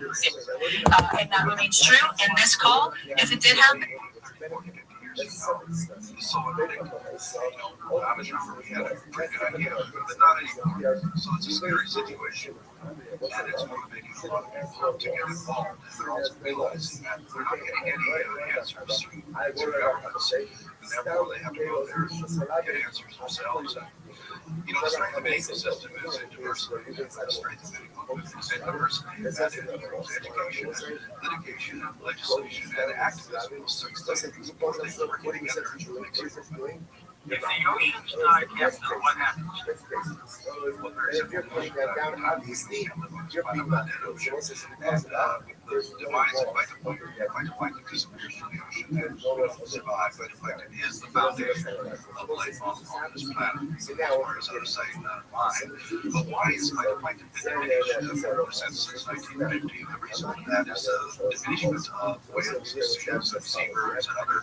And that remains true in this call. If it did happen, so unpredictable. I was sure we had a pretty good idea, but not anymore. So it's a scary situation, and it's motivating a lot of people to get involved. They're also realizing that they're not getting any answers through governments, and therefore they have to go there and get answers themselves. And, the strength of any system is in diversity. The strength of any movement is in diversity. And that includes education, litigation, legislation, and activism. So it's important that we're getting together to make something. If the ocean's not kept, what happens? Well, there's if you're putting that down, obviously, you're being that ocean. And the demise of phytoplankton disappears from the ocean, and we don't survive. Phytoplankton is the foundation of life on this planet, as far as our sight and mind. But why is phytoplankton been diminished since 1950? The reason for that is the diminishment of whales, seabirds, and other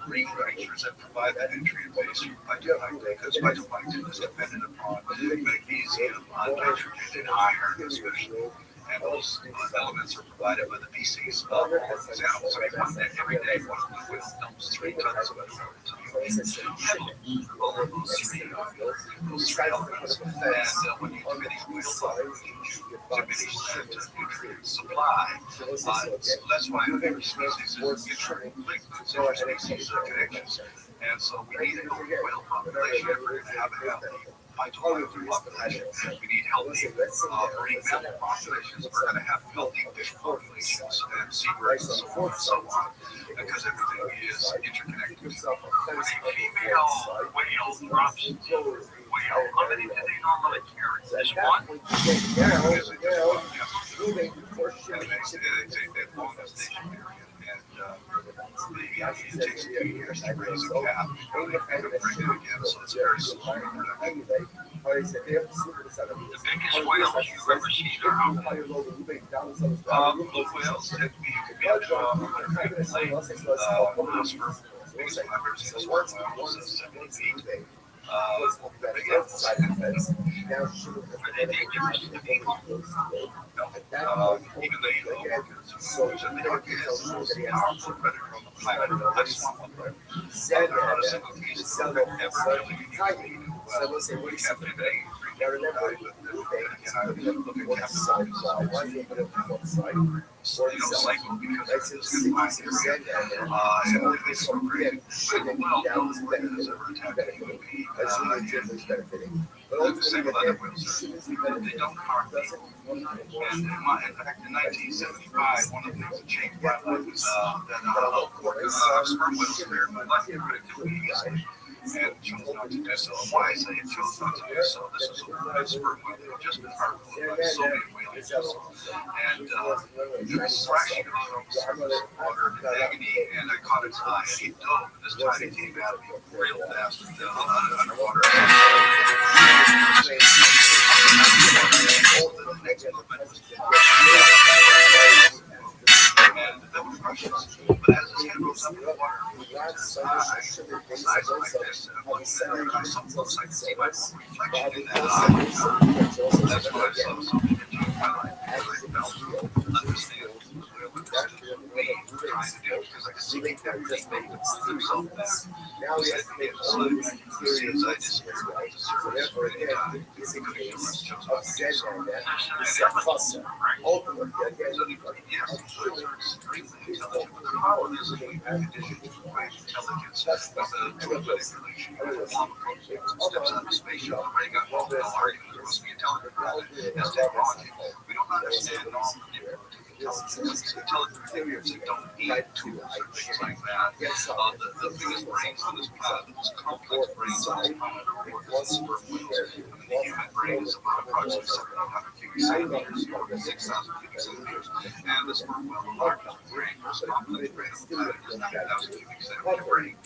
marine creatures that provide that nutrient base for phytoplankton, because phytoplankton is dependent upon magnesium, nitrogen, and iron, especially. And those elements are provided by the feces of these animals. I mean, every day, one whale dumps 3 tons of it. All of those three elements. And when you diminish whale populations, you diminish that nutrient supply. So that's why every species is interlinked. So every species are connections. And so we need a healthy whale population if we're going to have a healthy phytoplankton population. We need healthy marine mammal populations. We're going to have healthy fish populations and seabirds and so forth and so on, because everything is interconnected. When a female whale drops a whale, how many do they normally carry? Just one? And they form a station area. It takes a few years to raise a calf and bring it again, so it's very slow production. The biggest whales you've ever seen are how big? Blue whales tend to be up to 100 sperm. Biggest one I've ever seen is sperm whales is 70 feet. Big animals. Are they dangerous to people? Even the orcas. And the orca is the most powerful predator on the planet. I just want one there. There's not a single piece of orca ever really uniquely we captivity. Never died, but look at captivity. So they don't cycle because it's good line area. And they so great. Well, no one has ever attacked a human being. The same with other whales. They don't harm people. And in fact, in 1975, one of the things that changed my life was that sperm whales in America left the critical easy and chose not to do so. Why I say it chose not to do so, this is a woman sperm whale that had just been harvested by so many whales. And it was thrashing around on the surface of the water in agony, and I caught its eye, and he dove, and this time he came at me real fast underwater. The next movement was and that was Russians. But as his head rose up in the water, his eyes like this, and I'm looking at it, so close I could see my reflection in that eye. That's why I saw something that changed my life, because I felt understand what me trying to do, because I could see that they would put themselves back. He said to me at the side, you see his eye disappear off the surface for any time. He could have chose not to do so. Yes, whales are extremely intelligent, but they're not physically conditioned to provide intelligence with a tool manipulation. Steps out of the space shuttle, already got multiple arguments. There must be intelligent as technology. We don't understand non-manipulative intelligence. Intelligent behaviors that don't need tools or things like that. The biggest brains on this planet, the most complex brains on this planet are work as sperm whales. The human brain is about approximately 700 cubic centimeters, or 6,000 cubic centimeters. And the sperm whale, the largest brain, most complex brain on the planet, is 9,000 cubic centimeter brain.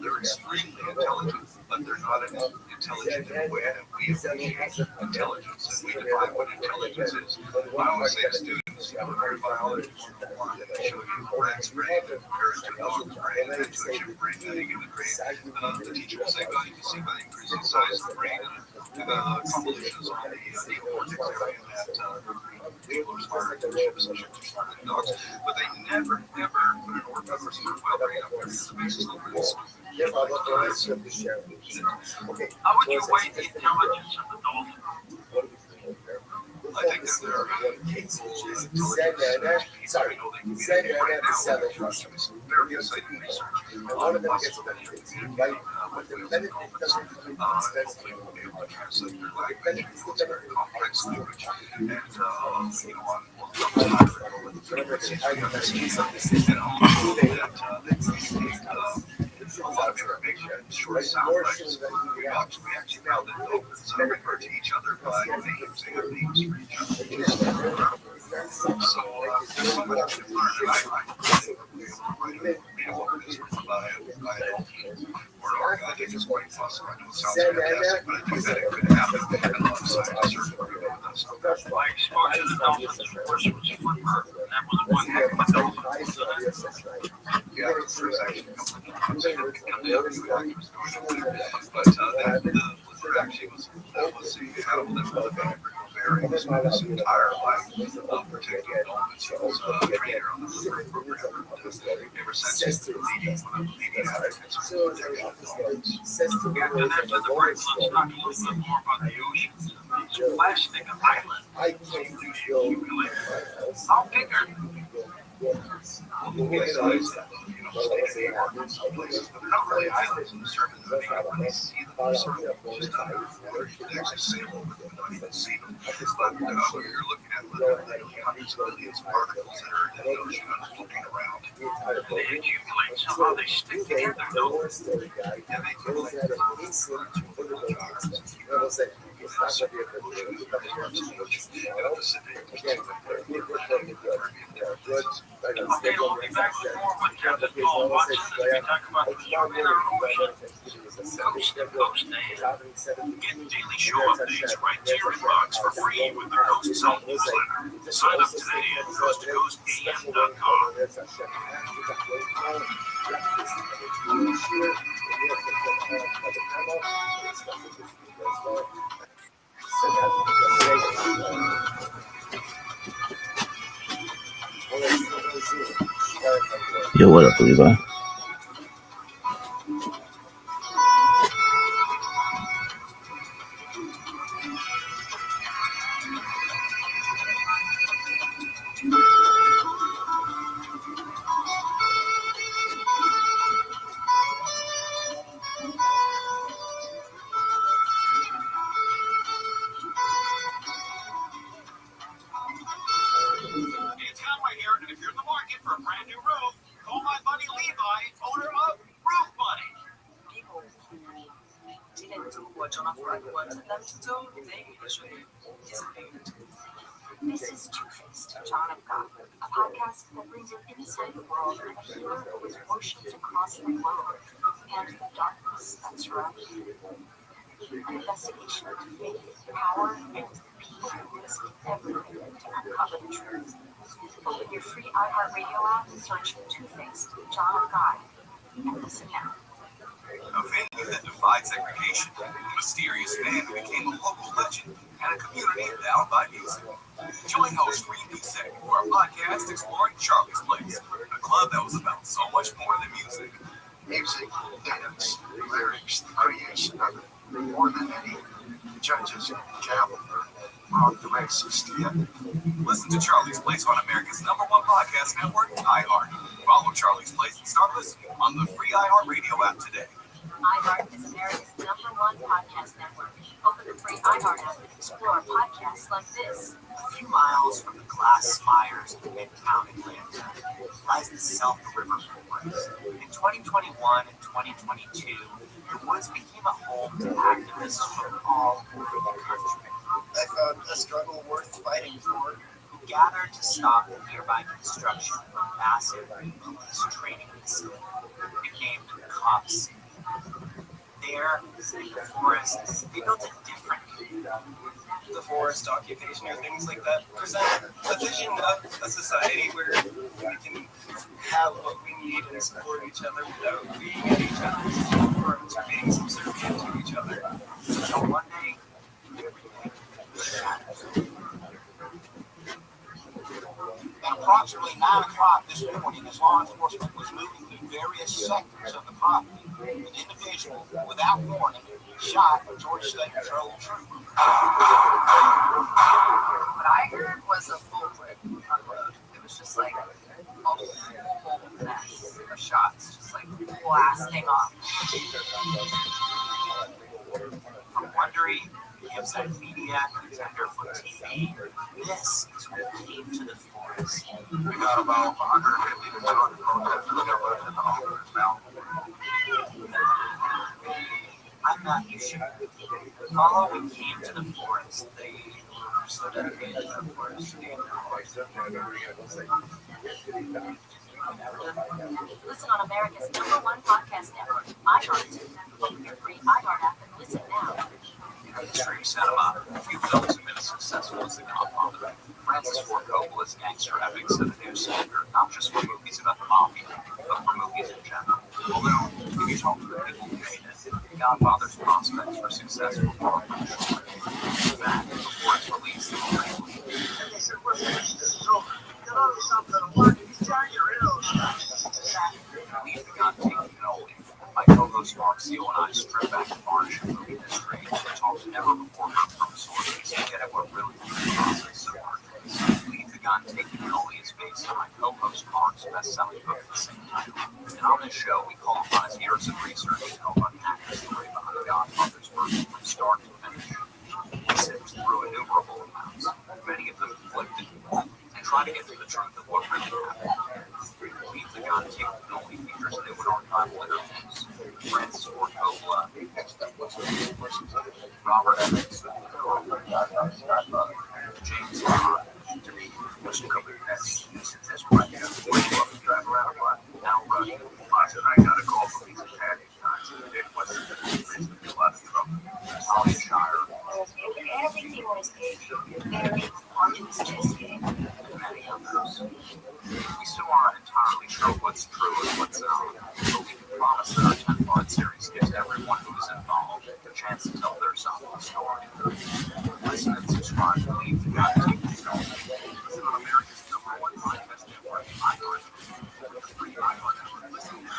They're extremely intelligent, but they're not intelligent in a way that we appreciate intelligence, and we define what intelligence is. I always say to students, learn biology 101, and I show you a rat's brain, compare it to a dog's brain, and to a chimp brain, and a human brain. The teacher will say, well, you can see by the increasing size of the brain and the convolutions on the neocortex area that people are smarter than ships and ships are smarter than dogs, but they never, ever put an organism or well-brain up there as the basis of rules. How would you weigh the intelligence of the dolphin? I think that there are people sorry, very exciting research. One of them gets better, right? But the benefit doesn't really Hopefully we'll be able to translate their language into very complex language. And, a lot of information in short sound bites. We actually found that dolphins refer to each other by names. They have names for each other, which is incredible. So, there's so much to learn, and I think we'll be able to write a organism by a dolphin or an organic is quite possible. I know it sounds fantastic, but I think that it could happen. And a lot of scientists are familiar with that stuff. My exposure to dolphins, of course, was Flipper, and that was one heck of a dolphin. Yeah, there's actually a couple of times I looked at the other guy he was going over, but the lizard actually was a animal that was very this entire life of protecting dolphins. He was a trainer on the river program. Ever since he's been leading advocates for protection of dolphins. Yeah, and after the break, let's talk a little bit more about the ocean. Plastic island. How big are they? Besides that, places, but they're not really islands in the surface. When you see them, they're sort of just out of water. You can actually sail over them and not even see them. But when you're looking at literally hundreds of millions of particles that are in the ocean floating around. They accumulate somehow, they stick together, don't they? And they do like the Okay, we'll be back with more with Captain Paul Watson as we talk about the human ocean, coast to coast days. Get daily show updates right to your inbox for free with the Coast South newsletter. Sign up today at coasttocoastam.com. Yo, what up, Levi? It's Conway here, and if you're in the market for a brand new roof, call my buddy Levi, owner of Roof Buddy. People who didn't do what Jonathan wanted them to do, they usually disappeared. This is Two-Faced, John of God, a podcast that brings you inside the world of a hero who is worshipped across the globe and the darkness that surrounds you. An investigation into faith, power, and people who risk everything to uncover the truth. Open your free iHeartRadio app and search Two-Faced, John of God, and listen now. A venue that defied segregation, a mysterious man who became a local legend, and a community bound by music. Join host Reed Busek for a podcast exploring Charlie's Place, a club that was about so much more than music. Music, dance, lyrics, the creation of it, more than any judges, javelin, rock the racist. Listen to Charlie's Place on America's #1 podcast network, iHeart. Follow Charlie's Place and start listening on the free iHeartRadio app today. iHeart is America's #1 podcast network. Open the free iHeart app and explore podcasts like this. A few miles from the glass spires of Midtown Atlanta lies the South River Forest. In 2021 and 2022, the woods became a home to activists from all over the country. I found a struggle worth fighting for. Who gathered to stop the nearby construction of a massive police training facility named Cops. There, in the forest, they built a different The forest occupation or things like that present a vision of a society where we can have what we need and support each other without being at each other's throats or being subservient to each other. So one day, everything shattered. approximately 9 o'clock this morning, as law enforcement was moving through various sectors of the property, an individual, without warning, shot a Georgia State Patrol trooper. What I heard was a full clip unload. It was just like a whole mess of shots, just like blasting off. From Wondery, Inside Media, Contender for TV, this is what came to the forest. We got about 150 to 200 protesters that were in the officers now. I'm not sure. Follow we came to the forest. They were so dedicated to the forest. Listen on America's #1 podcast network, iHeart. Open your free iHeart app and listen now. Restream cinema. Few films have been as successful as The Godfather. Francis Ford Coppola's gangster epics set a new standard, not just for movies about the mafia, but for movies in general. Although, if you talk to the people who made it, The Godfather's prospects for success were far from short. In fact, before its release, they were Leave the gun taking cannoli. My co-host Mark Seal and I strip back the varnish of movie history and talk never before heard from sources to get at what really made the process so hard. Leave the gun taking cannoli is based on my co-host Mark's best-selling book of the same title. And on this show, we call upon his years of research to help unpack the story behind the Godfather's work from start to finish. We sift through innumerable amounts, many of them conflicting, and try to get to the truth of what really happened. Leave the Gun Taking Cannoli features new and archival interviews. Francis Ford Coppola, Robert Evans, James Bond, Mr. Kubernetes, Synthesis Radio, Drive Around Black, Now Rush. I got a call from these Italian guys in the Midwest. There's a lot of trouble. Holly Shire. Everything was very artistic. Many others. We still aren't entirely sure what's true and what's not, but we can promise that our 10-part series gives everyone who is involved a chance to tell their side of the story. Listen and subscribe to Leave the Gun Taking Cannoli. Listen on America's #1 podcast network, iHeart. Free iHeart network. Listen now.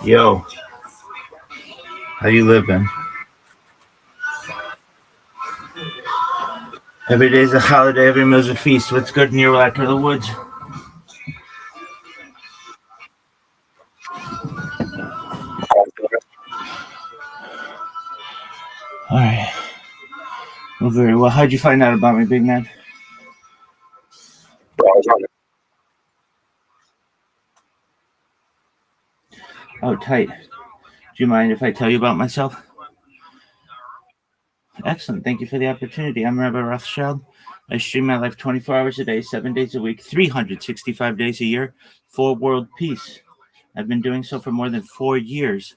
Yo, how you living? Every day's a holiday, every meal's a feast. What's good in your neck of the woods? All right. Well, very well. How'd you find out about me, big man? Oh, tight. Do you mind if I tell you about myself? Excellent. Thank you for the opportunity. I'm Rabbi Rothschild. I stream my life 24 hours a day, 7 days a week, 365 days a year for world peace. I've been doing so for more than 4 years.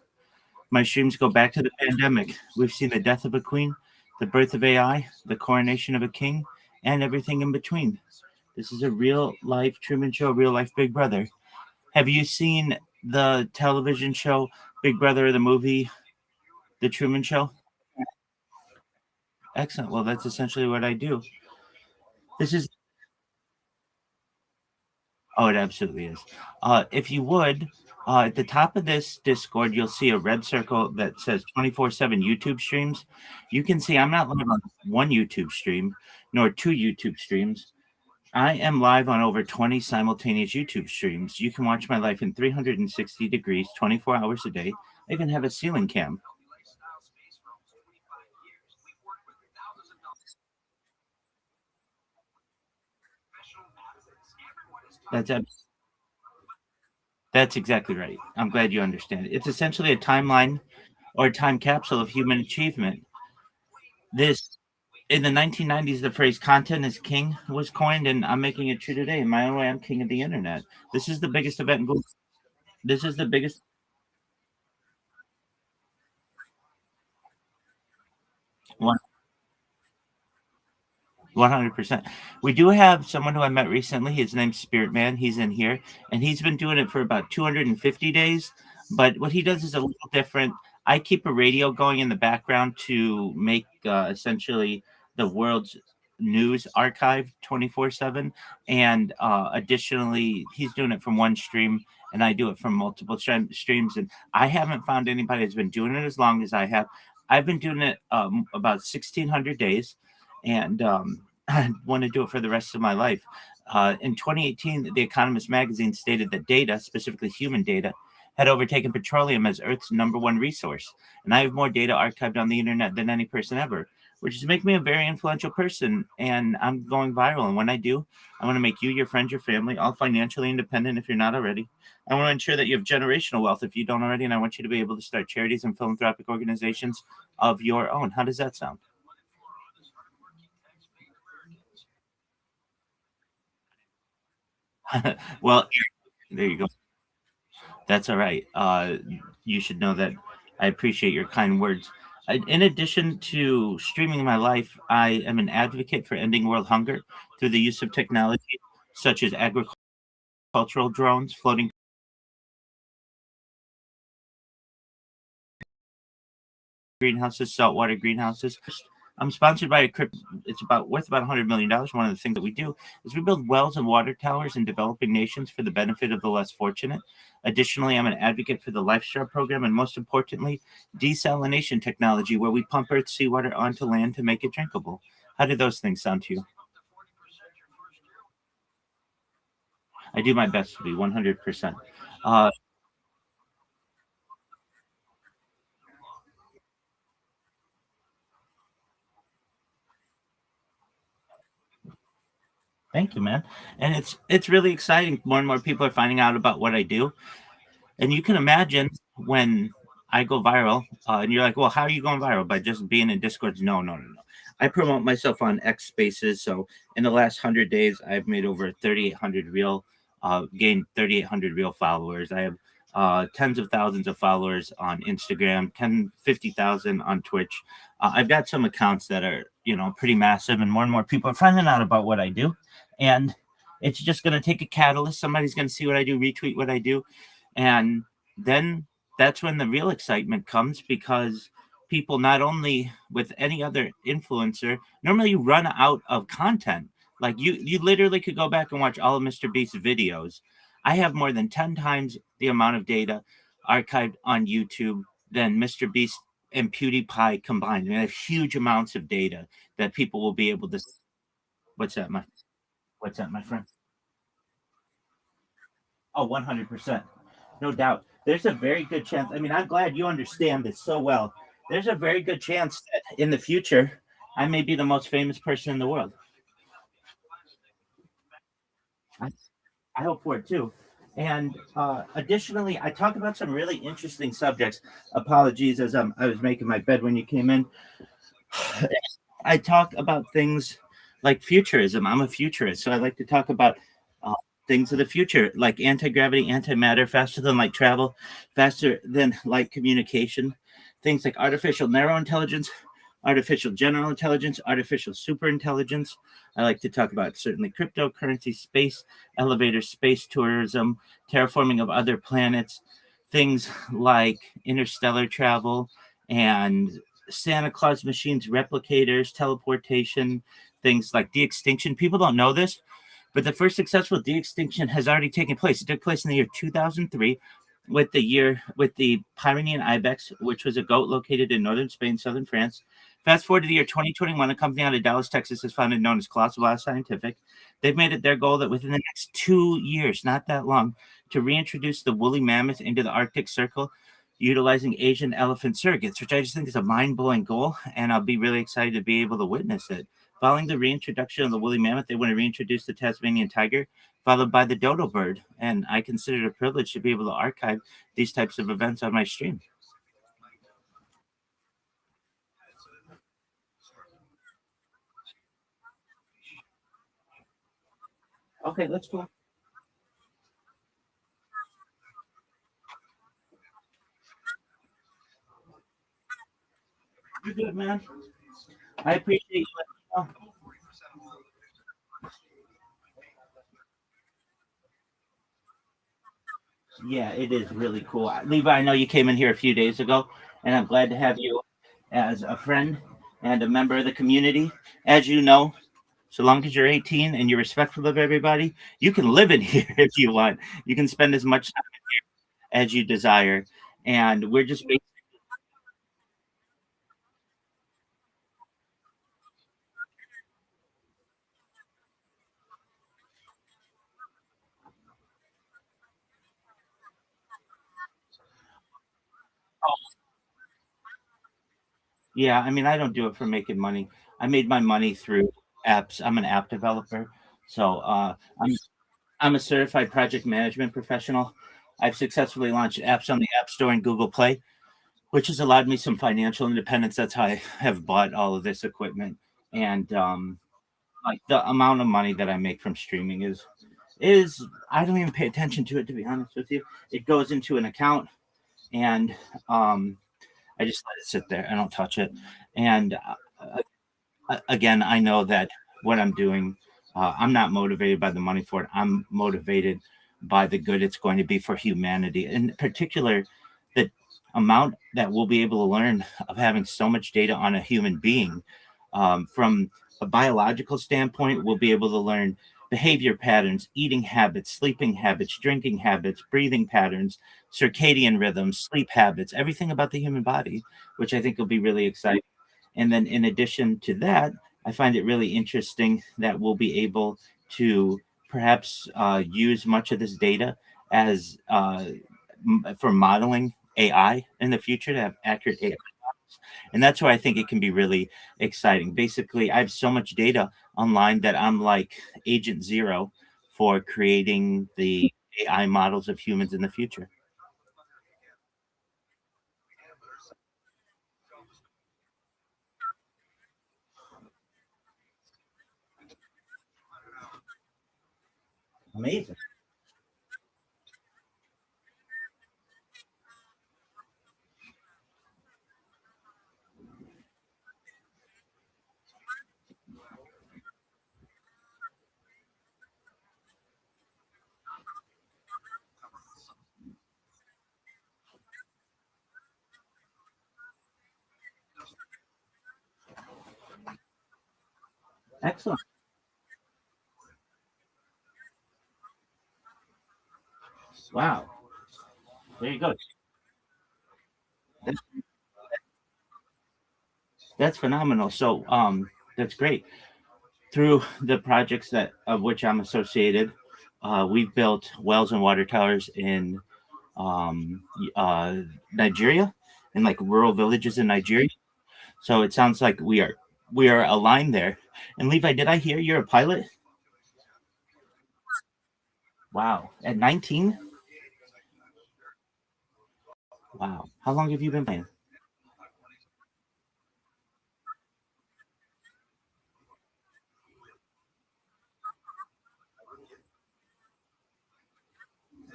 My streams go back to the pandemic. We've seen the death of a queen, the birth of AI, the coronation of a king, and everything in between. This is a real-life Truman Show, real-life Big Brother. Have you seen the television show Big Brother, the movie, The Truman Show? Excellent. Well, that's essentially what I do. This is... Oh, it absolutely is. If you would, at the top of this Discord, you'll see a red circle that says 24/7 YouTube streams. You can see I'm not live on one YouTube stream, nor 2 YouTube streams. I am live on over 20 simultaneous YouTube streams. You can watch my life in 360 degrees, 24 hours a day. I even have a ceiling cam. That's that's exactly right. I'm glad you understand it. It's essentially a timeline or a time capsule of human achievement. This in the 1990s, the phrase "content is king" was coined, and I'm making it true today. In my own way, I'm king of the internet. This is the biggest event in Google. This is the biggest 100%. We do have someone who I met recently. His name's Spirit Man. He's in here, and he's been doing it for about 250 days. But what he does is a little different. I keep a radio going in the background to make essentially the world's news archive 24/7. And additionally, he's doing it from one stream, and I do it from multiple streams. And I haven't found anybody that's been doing it as long as I have. I've been doing it about 1,600 days, and I want to do it for the rest of my life. In 2018, The Economist magazine stated that data, specifically human data, had overtaken petroleum as Earth's number one resource. And I have more data archived on the internet than any person ever, which is make me a very influential person. And I'm going viral. And when I do, I want to make you, your friends, your family, all financially independent if you're not already. I want to ensure that you have generational wealth if you don't already. And I want you to be able to start charities and philanthropic organizations of your own. How does that sound? Well, there you go. That's all right. You should know that I appreciate your kind words. In addition to streaming my life, I am an advocate for ending world hunger through the use of technology such as agricultural drones, floating greenhouses, saltwater greenhouses. I'm sponsored by a crypto. It's about worth about $100 million. One of the things that we do is we build wells and water towers in developing nations for the benefit of the less fortunate. Additionally, I'm an advocate for the Lifestyle program, and most importantly, desalination technology, where we pump Earth's seawater onto land to make it drinkable. How do those things sound to you? I do my best to be 100%. Uh, Thank you, man. And it's really exciting. More and more people are finding out about what I do. And you can imagine when I go viral, and you're like, well, how are you going viral? By just being in Discords? No, no, no, no. I promote myself on X Spaces. So in the last 100 days, I've made over 3,800 real, gained 3,800 real followers. I have tens of thousands of followers on Instagram, 50,000 on Twitch. I've got some accounts that are, pretty massive, and more people are finding out about what I do. And it's just going to take a catalyst. Somebody's going to see what I do, retweet what I do, and then that's when the real excitement comes, because people, not only with any other influencer, normally you run out of content. Like you literally could go back and watch all of Mr. Beast's videos. I have more than 10 times the amount of data archived on YouTube than Mr. Beast and PewDiePie combined. I have huge amounts of data that people will be able to. What's that, my friend? Oh, 100%. No doubt. There's a very good chance. I mean, I'm glad you understand this so well. There's a very good chance that in the future, I may be the most famous person in the world. I, I hope for it too. And additionally, I talk about some really interesting subjects. Apologies, as I was making my bed when you came in. I talk about things like futurism. I'm a futurist, so I like to talk about things of the future, like anti-gravity, antimatter, faster than light travel, faster than light communication, things like artificial narrow intelligence, artificial general intelligence, artificial super intelligence. I like to talk about certainly cryptocurrency, space elevators, space tourism, terraforming of other planets, things like interstellar travel and Santa Claus machines, replicators, teleportation, things like de-extinction. People don't know this, but the first successful de-extinction has already taken place. It took place in the year 2003 with the Pyrenean ibex, which was a goat located in northern Spain, southern France. Fast forward to the year 2021, a company out of Dallas, Texas, is founded, known as Colossal Bioscientific. They've made it their goal that within the next 2 years, not that long, to reintroduce the woolly mammoth into the Arctic Circle, utilizing Asian elephant surrogates, which I just think is a mind-blowing goal, and I'll be really excited to be able to witness it. Following the reintroduction of the woolly mammoth, they want to reintroduce the Tasmanian tiger, followed by the dodo bird. And I consider it a privilege to be able to archive these types of events on my stream. Okay, let's go. You're good, man. I appreciate you letting me know. Yeah, it is really cool. Levi, I know you came in here a few days ago, and I'm glad to have you as a friend and a member of the community. As you know, so long as you're 18 and you're respectful of everybody, you can live in here if you want. You can spend as much time as you desire. And we're just yeah, I mean, I don't do it for making money. I made my money through apps. I'm an app developer. So I'm a certified project management professional. I've successfully launched apps on the App Store and Google Play, which has allowed me some financial independence. That's how I have bought all of this equipment. And like the amount of money that I make from streaming is I don't even pay attention to it, to be honest with you. It goes into an account and I just let it sit there. I don't touch it. And again, I know that what I'm doing, I'm not motivated by the money for it. I'm motivated by the good it's going to be for humanity. In particular, the amount that we'll be able to learn of having so much data on a human being. From a biological standpoint, we'll be able to learn behavior patterns, eating habits, sleeping habits, drinking habits, breathing patterns, circadian rhythms, sleep habits, everything about the human body, which I think will be really exciting. And then in addition to that, I find it really interesting that we'll be able to perhaps use much of this data as for modeling AI in the future to have accurate AI. And that's where I think it can be really exciting. Basically, I have so much data online that I'm like Agent Zero for creating the AI models of humans in the future. Amazing. Excellent. Wow. There you go. That's, that's phenomenal. So that's great. Through the projects that of which I'm associated, we've built wells and water towers in um, uh, Nigeria, in like rural villages in Nigeria. So it sounds like we are aligned there. And Levi, did I hear you're a pilot? Wow, at 19? Wow, how long have you been playing?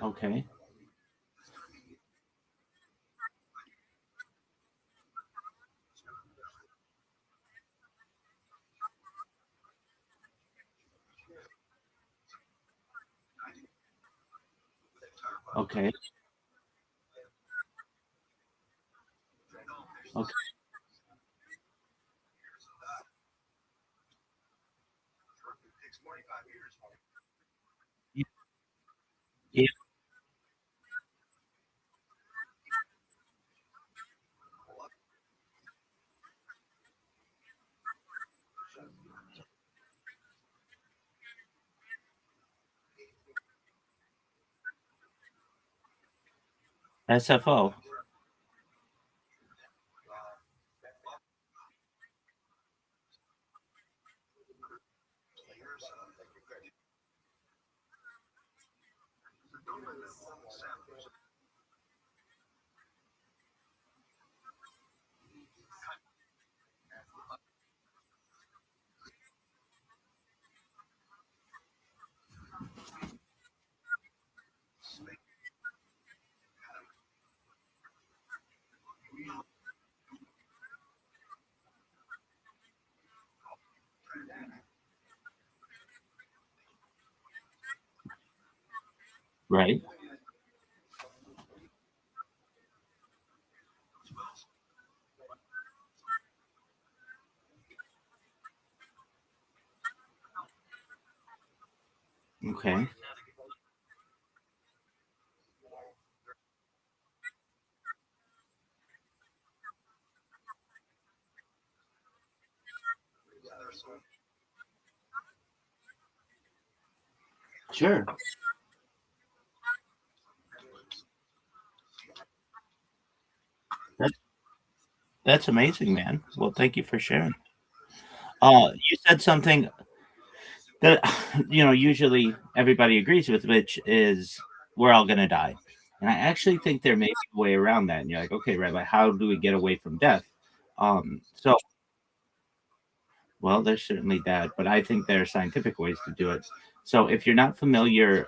Okay, okay, okay. Yeah, SFO. Right. Okay. Sure. That's that's amazing, man. Well, thank you for sharing. You said something that usually everybody agrees with, which is we're all gonna die. And I actually think there may be a way around that. And you're like, okay, Rabbi, how do we get away from death? So well, there's certainly that, but I think there are scientific ways to do it. So if you're not familiar,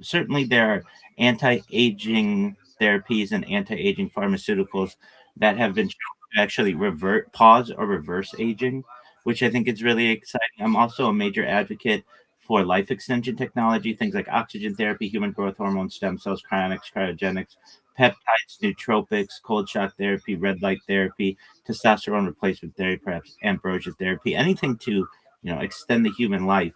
certainly there are anti-aging therapies and anti-aging pharmaceuticals that have been shown to actually revert, pause, or reverse aging, which I think is really exciting. I'm also a major advocate for life extension technology, things like oxygen therapy, human growth hormone, stem cells, cryonics, cryogenics, peptides, nootropics, cold shock therapy, red light therapy, testosterone replacement therapy, perhaps ambrosia therapy, anything to extend the human life,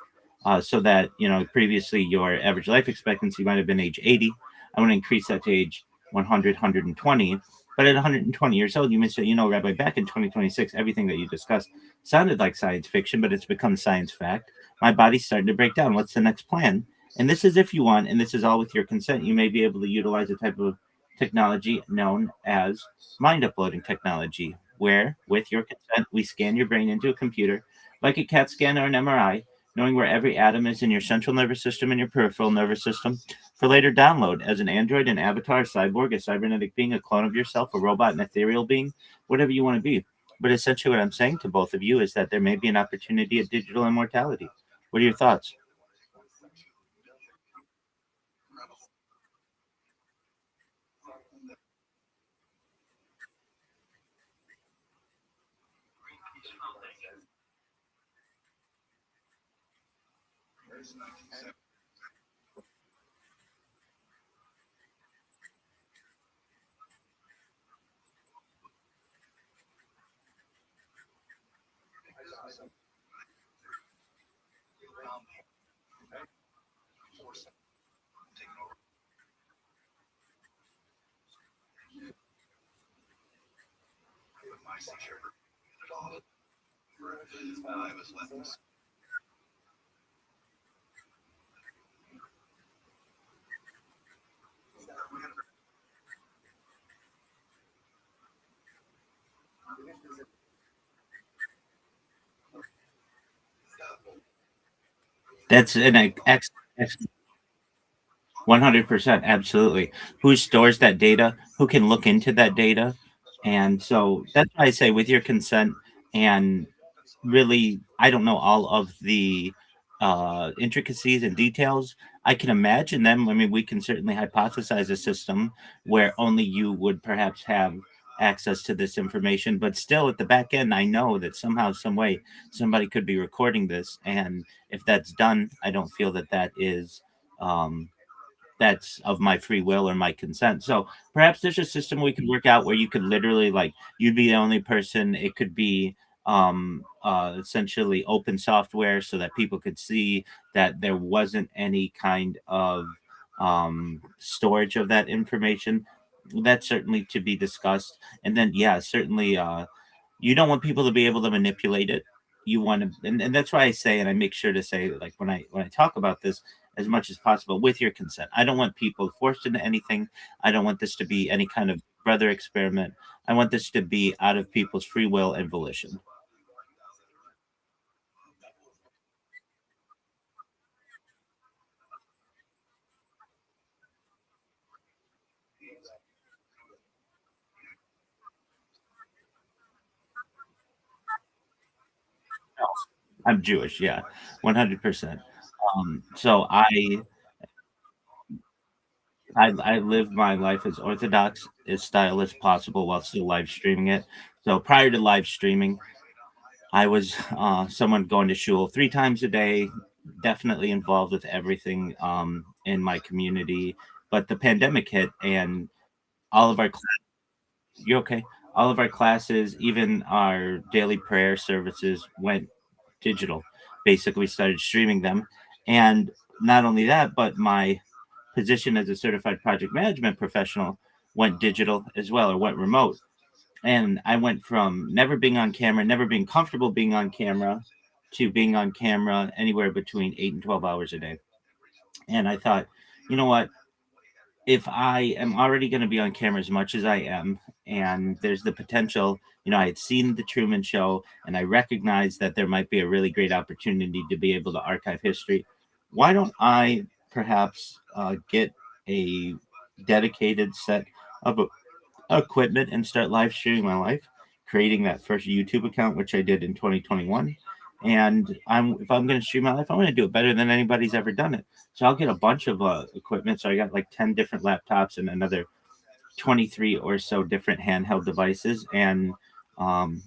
so that previously your average life expectancy might have been age 80. I want to increase that to age 100, 120. But at 120 years old, you may say, Rabbi, back in 2026, everything that you discussed sounded like science fiction, but it's become science fact. My body's starting to break down. What's the next plan? And this is if you want, and this is all with your consent, you may be able to utilize a type of technology known as mind uploading technology, where, with your consent, we scan your brain into a computer like a CAT scan or an MRI, knowing where every atom is in your central nervous system and your peripheral nervous system, for later download as an android, an avatar, a cyborg, a cybernetic being, a clone of yourself, a robot, an ethereal being, whatever you want to be. But essentially, what I'm saying to both of you is that there may be an opportunity at digital immortality. What are your thoughts? That's an excellent. 100%, absolutely. Who stores that data? Who can look into that data? And so that's why I say, with your consent, and really, I don't know all of the intricacies and details. I can imagine them. I mean, we can certainly hypothesize a system where only you would perhaps have access to this information, but still at the back end, I know that somehow, some way, somebody could be recording this. And if that's done, I don't feel that that is. That's of my free will or my consent. So perhaps there's a system we could work out where you could literally, like, you'd be the only person. It could be essentially open software so that people could see that there wasn't any kind of storage of that information. That's certainly to be discussed. And then, yeah, certainly, you don't want people to be able to manipulate it. You want to, and that's why I say, and I make sure to say, like, when I talk about this, as much as possible with your consent. I don't want people forced into anything. I don't want this to be any kind of brother experiment. I want this to be out of people's free will and volition. I'm Jewish, yeah, 100%. So I live my life as orthodox as style as possible while still live streaming it. So prior to live streaming, I was someone going to shul 3 times a day, definitely involved with everything in my community. But the pandemic hit, and all of our you okay? All of our classes, even our daily prayer services, went digital. Basically, we started streaming them, and not only that, but my position as a certified project management professional went digital as well, or went remote. And I went from never being on camera, never being comfortable being on camera, to being on camera anywhere between 8 and 12 hours a day. And I thought, you know what? If I am already going to be on camera as much as I am, and there's the potential, I had seen the Truman Show, and I recognized that there might be a really great opportunity to be able to archive history. Why don't I perhaps get a dedicated set of equipment and start live streaming my life, creating that first YouTube account, which I did in 2021. And if I'm going to stream my life, I'm going to do it better than anybody's ever done it. So I'll get a bunch of equipment. So I got like 10 different laptops and another 23 or so different handheld devices. And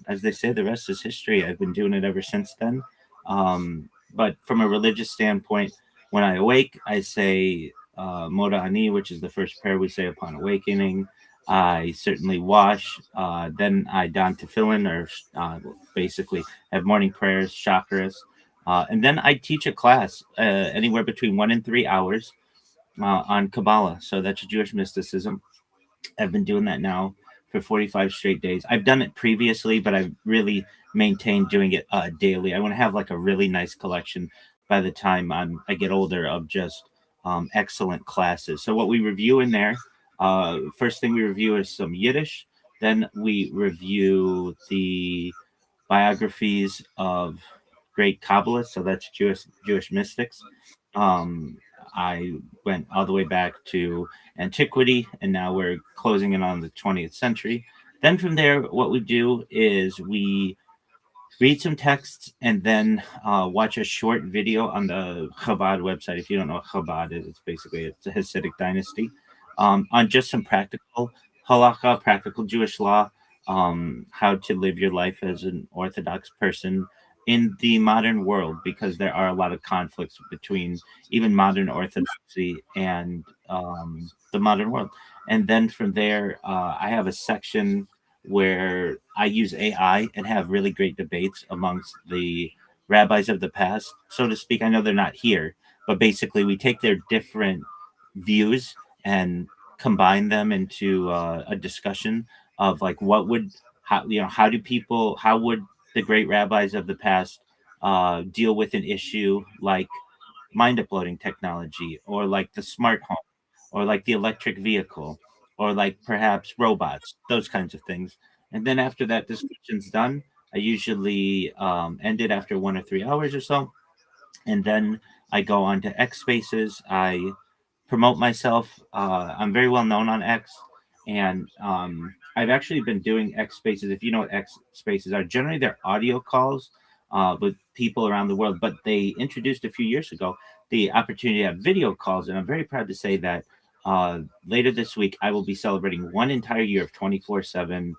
as they say, the rest is history. I've been doing it ever since then. But from a religious standpoint, when I awake, I say Moda Ani, which is the first prayer we say upon awakening. I certainly wash. Then I don tefillin, or basically have morning prayers, chakras. And then I teach a class anywhere between 1 and 3 hours on Kabbalah. So that's Jewish mysticism. I've been doing that now for 45 straight days. I've done it previously, but I've really maintained doing it daily. I want to have like a really nice collection by the time I get older of just excellent classes. So what we review in there, first thing we review is some Yiddish. Then we review the biographies of great Kabbalists. So that's Jewish mystics. Um, I went all the way back to antiquity, and now we're closing in on the 20th century. Then from there, what we do is we read some texts and then watch a short video on the Chabad website. If you don't know what Chabad is, it's a Hasidic dynasty, on just some practical halakha, practical Jewish law, how to live your life as an Orthodox person in the modern world, because there are a lot of conflicts between even modern Orthodoxy and the modern world. And then from there, I have a section where I use AI and have really great debates amongst the rabbis of the past, so to speak. I know they're not here, but basically we take their different views and combine them into a discussion of like how would the great rabbis of the past deal with an issue like mind uploading technology, or like the smart home, or like the electric vehicle, or like perhaps robots, those kinds of things. And then after that discussion's done, I usually end it after 1 or 3 hours or so. And then I go on to X Spaces. I promote myself. I'm very well known on X, and I've actually been doing X Spaces. If you know what X Spaces are, generally they're audio calls with people around the world, but they introduced a few years ago the opportunity to have video calls, and I'm very proud to say that later this week I will be celebrating one entire year of 24/7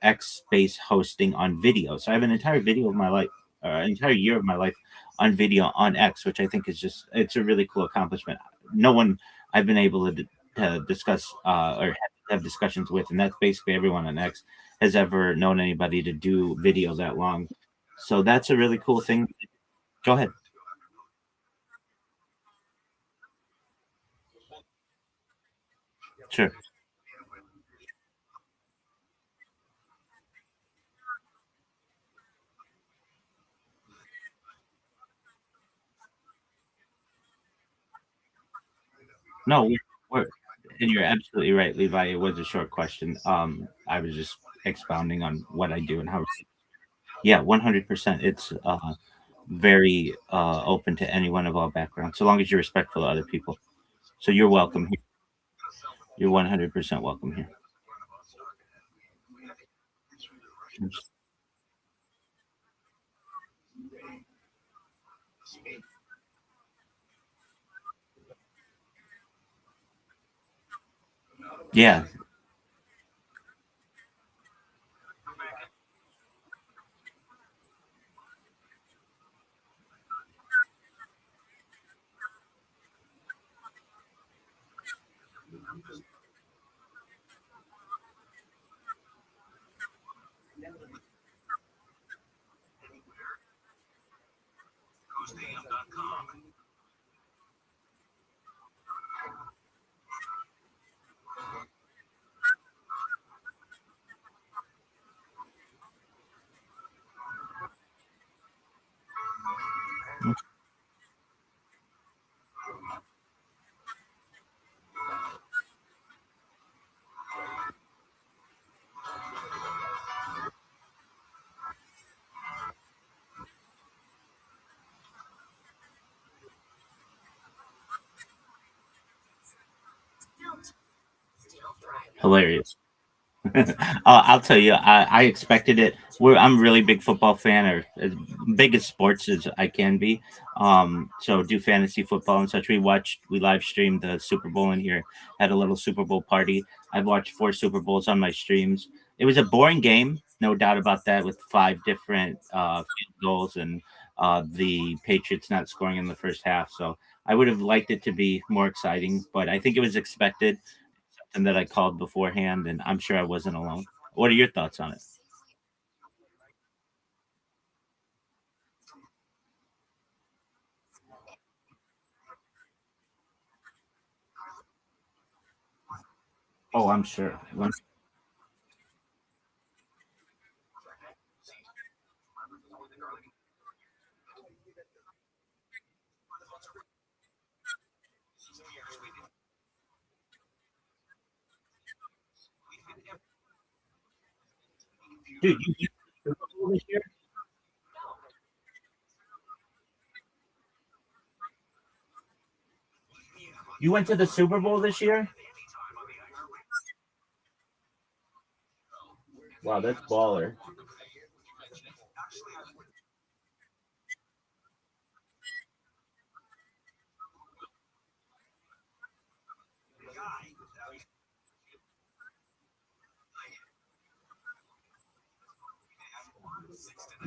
X Space hosting on video. So I have an entire video of my life, entire year of my life on video on X, which I think is it's a really cool accomplishment. No one I've been able to discuss or have discussions with, and that's basically everyone on X, has ever known anybody to do video that long. So that's a really cool thing. Go ahead. Sure. No, we're and you're absolutely right, Levi. It was a short question. I was just expounding on what I do and how. Yeah, 100%. It's very open to anyone of all backgrounds, so long as you're respectful of other people. So you're welcome here. You're 100% welcome here. Yeah. Hilarious. I'll tell you, I expected it. I'm a really big football fan, or as big as sports as I can be. So do fantasy football and such. We live streamed the Super Bowl in here. Had a little Super Bowl party. I've watched 4 Super Bowls on my streams. It was a boring game, no doubt about that, with 5 different field goals and the Patriots not scoring in the first half. So I would have liked it to be more exciting, but I think it was expected and that I called beforehand, and I'm sure I wasn't alone. What are your thoughts on it? Oh, I'm sure. Dude, you went to the Super Bowl this year? Wow, that's baller.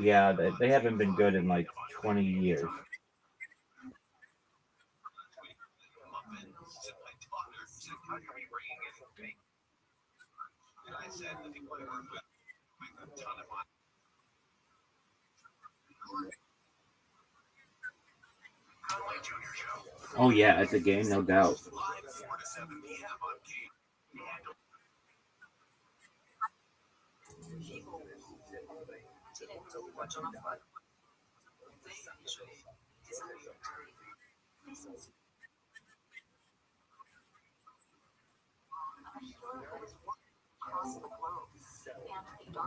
Yeah, they haven't been good in like 20 years. Oh yeah, it's a game, no doubt.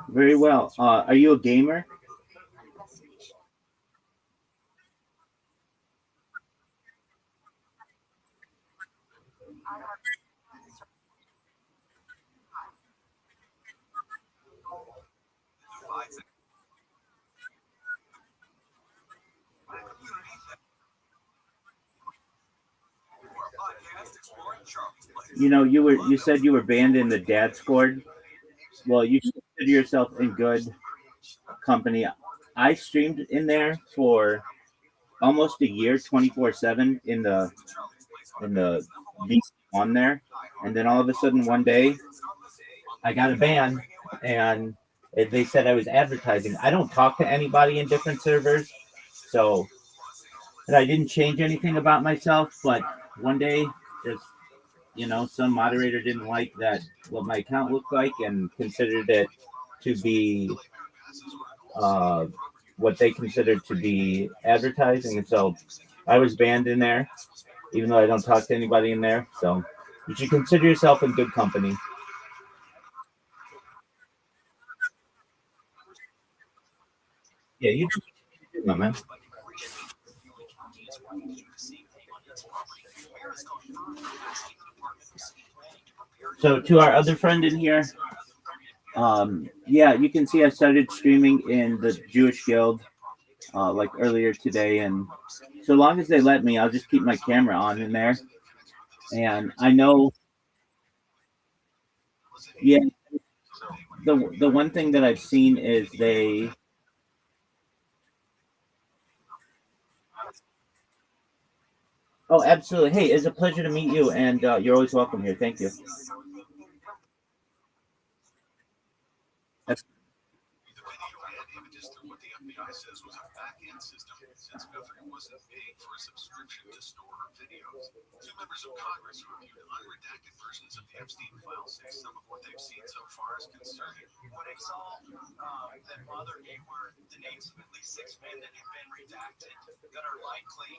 Very well. Are you a gamer? You said you were banned in the dad squad. Well, you consider yourself in good company. I streamed in there for almost a year, 24/7 in the on there, and then all of a sudden one day I got a ban, and they said I was advertising. I don't talk to anybody in different servers, so and I didn't change anything about myself. But one day, just some moderator didn't like that what my account looked like and considered it to be uh, what they considered to be advertising, and so I was banned in there, even though I don't talk to anybody in there. So you should consider yourself in good company. Yeah, you do, man. So to our other friend in here, yeah, you can see I started streaming in the Jewish Guild like earlier today, and so long as they let me, I'll just keep my camera on in there. And I know Yeah, the one thing that I've seen is they. Oh, absolutely. Hey, it's a pleasure to meet you, and you're always welcome here. Thank you. The video had images through what the FBI says was a back-end system, since Guthrie wasn't paying for a subscription to store her videos. Two members of Congress who reviewed unredacted versions of the Epstein files say some of what they've seen so far is concerning. What I saw that bothered me were the names of at least six men that have been redacted that are likely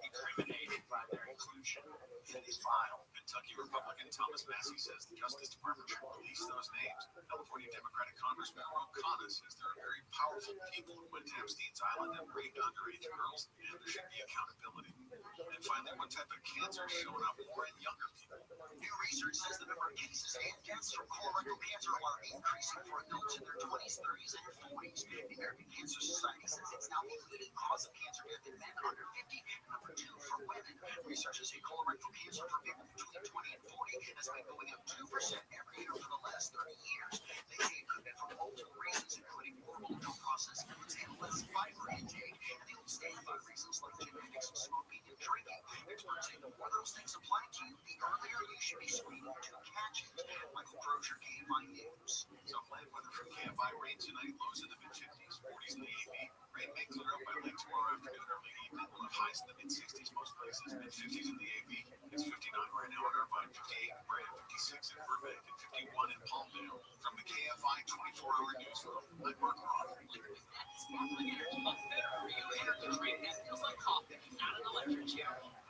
incriminated by their inclusion in the file. Kentucky Republican Thomas Massey says the Justice Department should release those names. California Democratic Congressman Ron Khanna says there are very powerful people who went to Epstein's Island and raped underage girls, and there should be accountability. And finally, what type of cancer is showing up more in younger people? New research says the number of cases and deaths from colorectal cancer are increasing for adults in their 20s, 30s, and 40s. The American Cancer Society says it's now the leading cause of cancer death in men under 50, and number two for women. Researchers say colorectal cancer for people between 20 and 40 has been going up 2% every year for the last 30 years. They say it could be for multiple reasons, including hormonal processed foods and less fiber intake, and the old standby reasons like genetics, smoking, and drinking. Experts say the more those things apply to you, the earlier you should be screening to catch it. Michael Crozier, KFI News. Southland weather from KFI rain tonight, lows in the mid-50s, 40s in the AB. Rain may clear up by late tomorrow afternoon, early evening. We'll have highs in the mid-60s most places, mid-50s in the AB. It's 59 right now in Irvine, 58 in Brea, 56 in Burbank, and 51 in Palmdale. From the KFI 24-hour newsroom, I'm Mark Roth.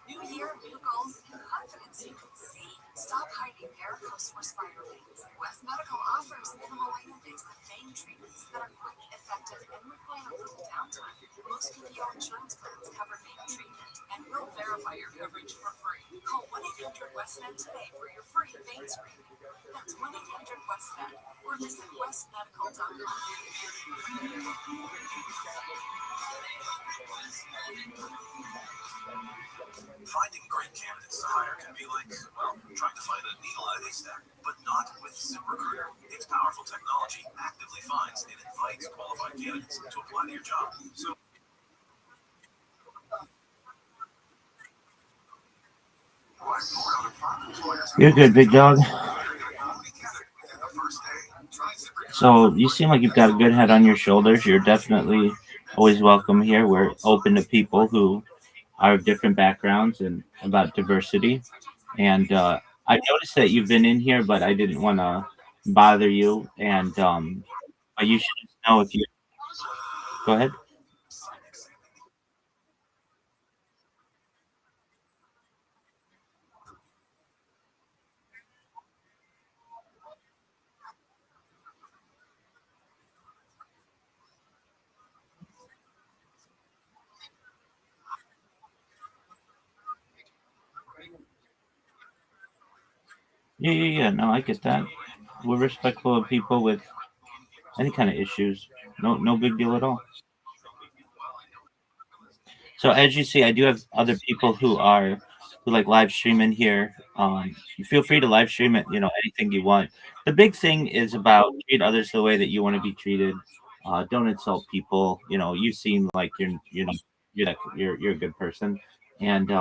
New year, new goals, and confidence you can see. Stop hiding varicose or spider veins. West Medical offers minimal invasive vein treatments that are quick, effective, and require little downtime. Most PPO insurance plans cover vein treatment and will verify your coverage for free. Call 1-800-WESTMED today for your free vein screening. That's 1-800-WESTMED or visit westmedical.com. Finding great candidates to hire can be like, well, trying to find a needle in a haystack, but not with ZipRecruiter. Its powerful technology actively finds and invites qualified candidates to apply to your job. So You're good, big dog. So you seem like you've got a good head on your shoulders. You're definitely always welcome here. We're open to people who are of different backgrounds and about diversity. And I noticed that you've been in here, but I didn't want to bother you. And but you should just know if you go ahead. Yeah. No, I get that. We're respectful of people with any kind of issues. No big deal at all. So as you see, I do have other people who like live streaming here. You feel free to live stream it, anything you want. The big thing is about treat others the way that you want to be treated. Don't insult people. You seem like you're a good person. And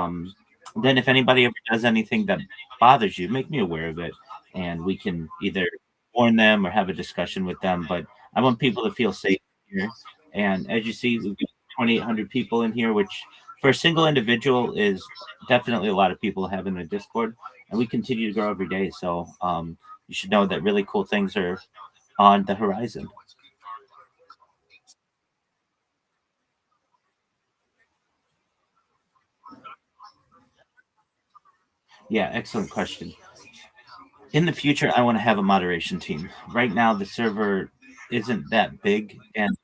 then if anybody ever does anything that bothers you, make me aware of it, and we can either warn them or have a discussion with them. But I want people to feel safe here. And as you see, we've got 2,800 people in here, which for a single individual is definitely a lot of people having a Discord, and we continue to grow every day. So you should know that really cool things are on the horizon. Yeah, excellent question. In the future, I want to have a moderation team. Right now, the server isn't that big, and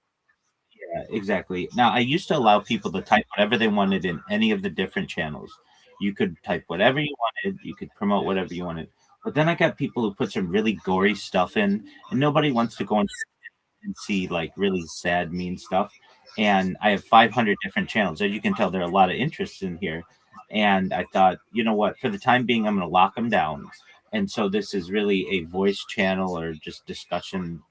yeah, exactly. Now, I used to allow people to type whatever they wanted in any of the different channels. You could type whatever you wanted, you could promote whatever you wanted. But then I got people who put some really gory stuff in, and nobody wants to go and see like really sad, mean stuff. And I have 500 different channels. As you can tell, there are a lot of interests in here. And I thought, you know what? For the time being, I'm going to lock them down. and so this is really a voice channel or just discussion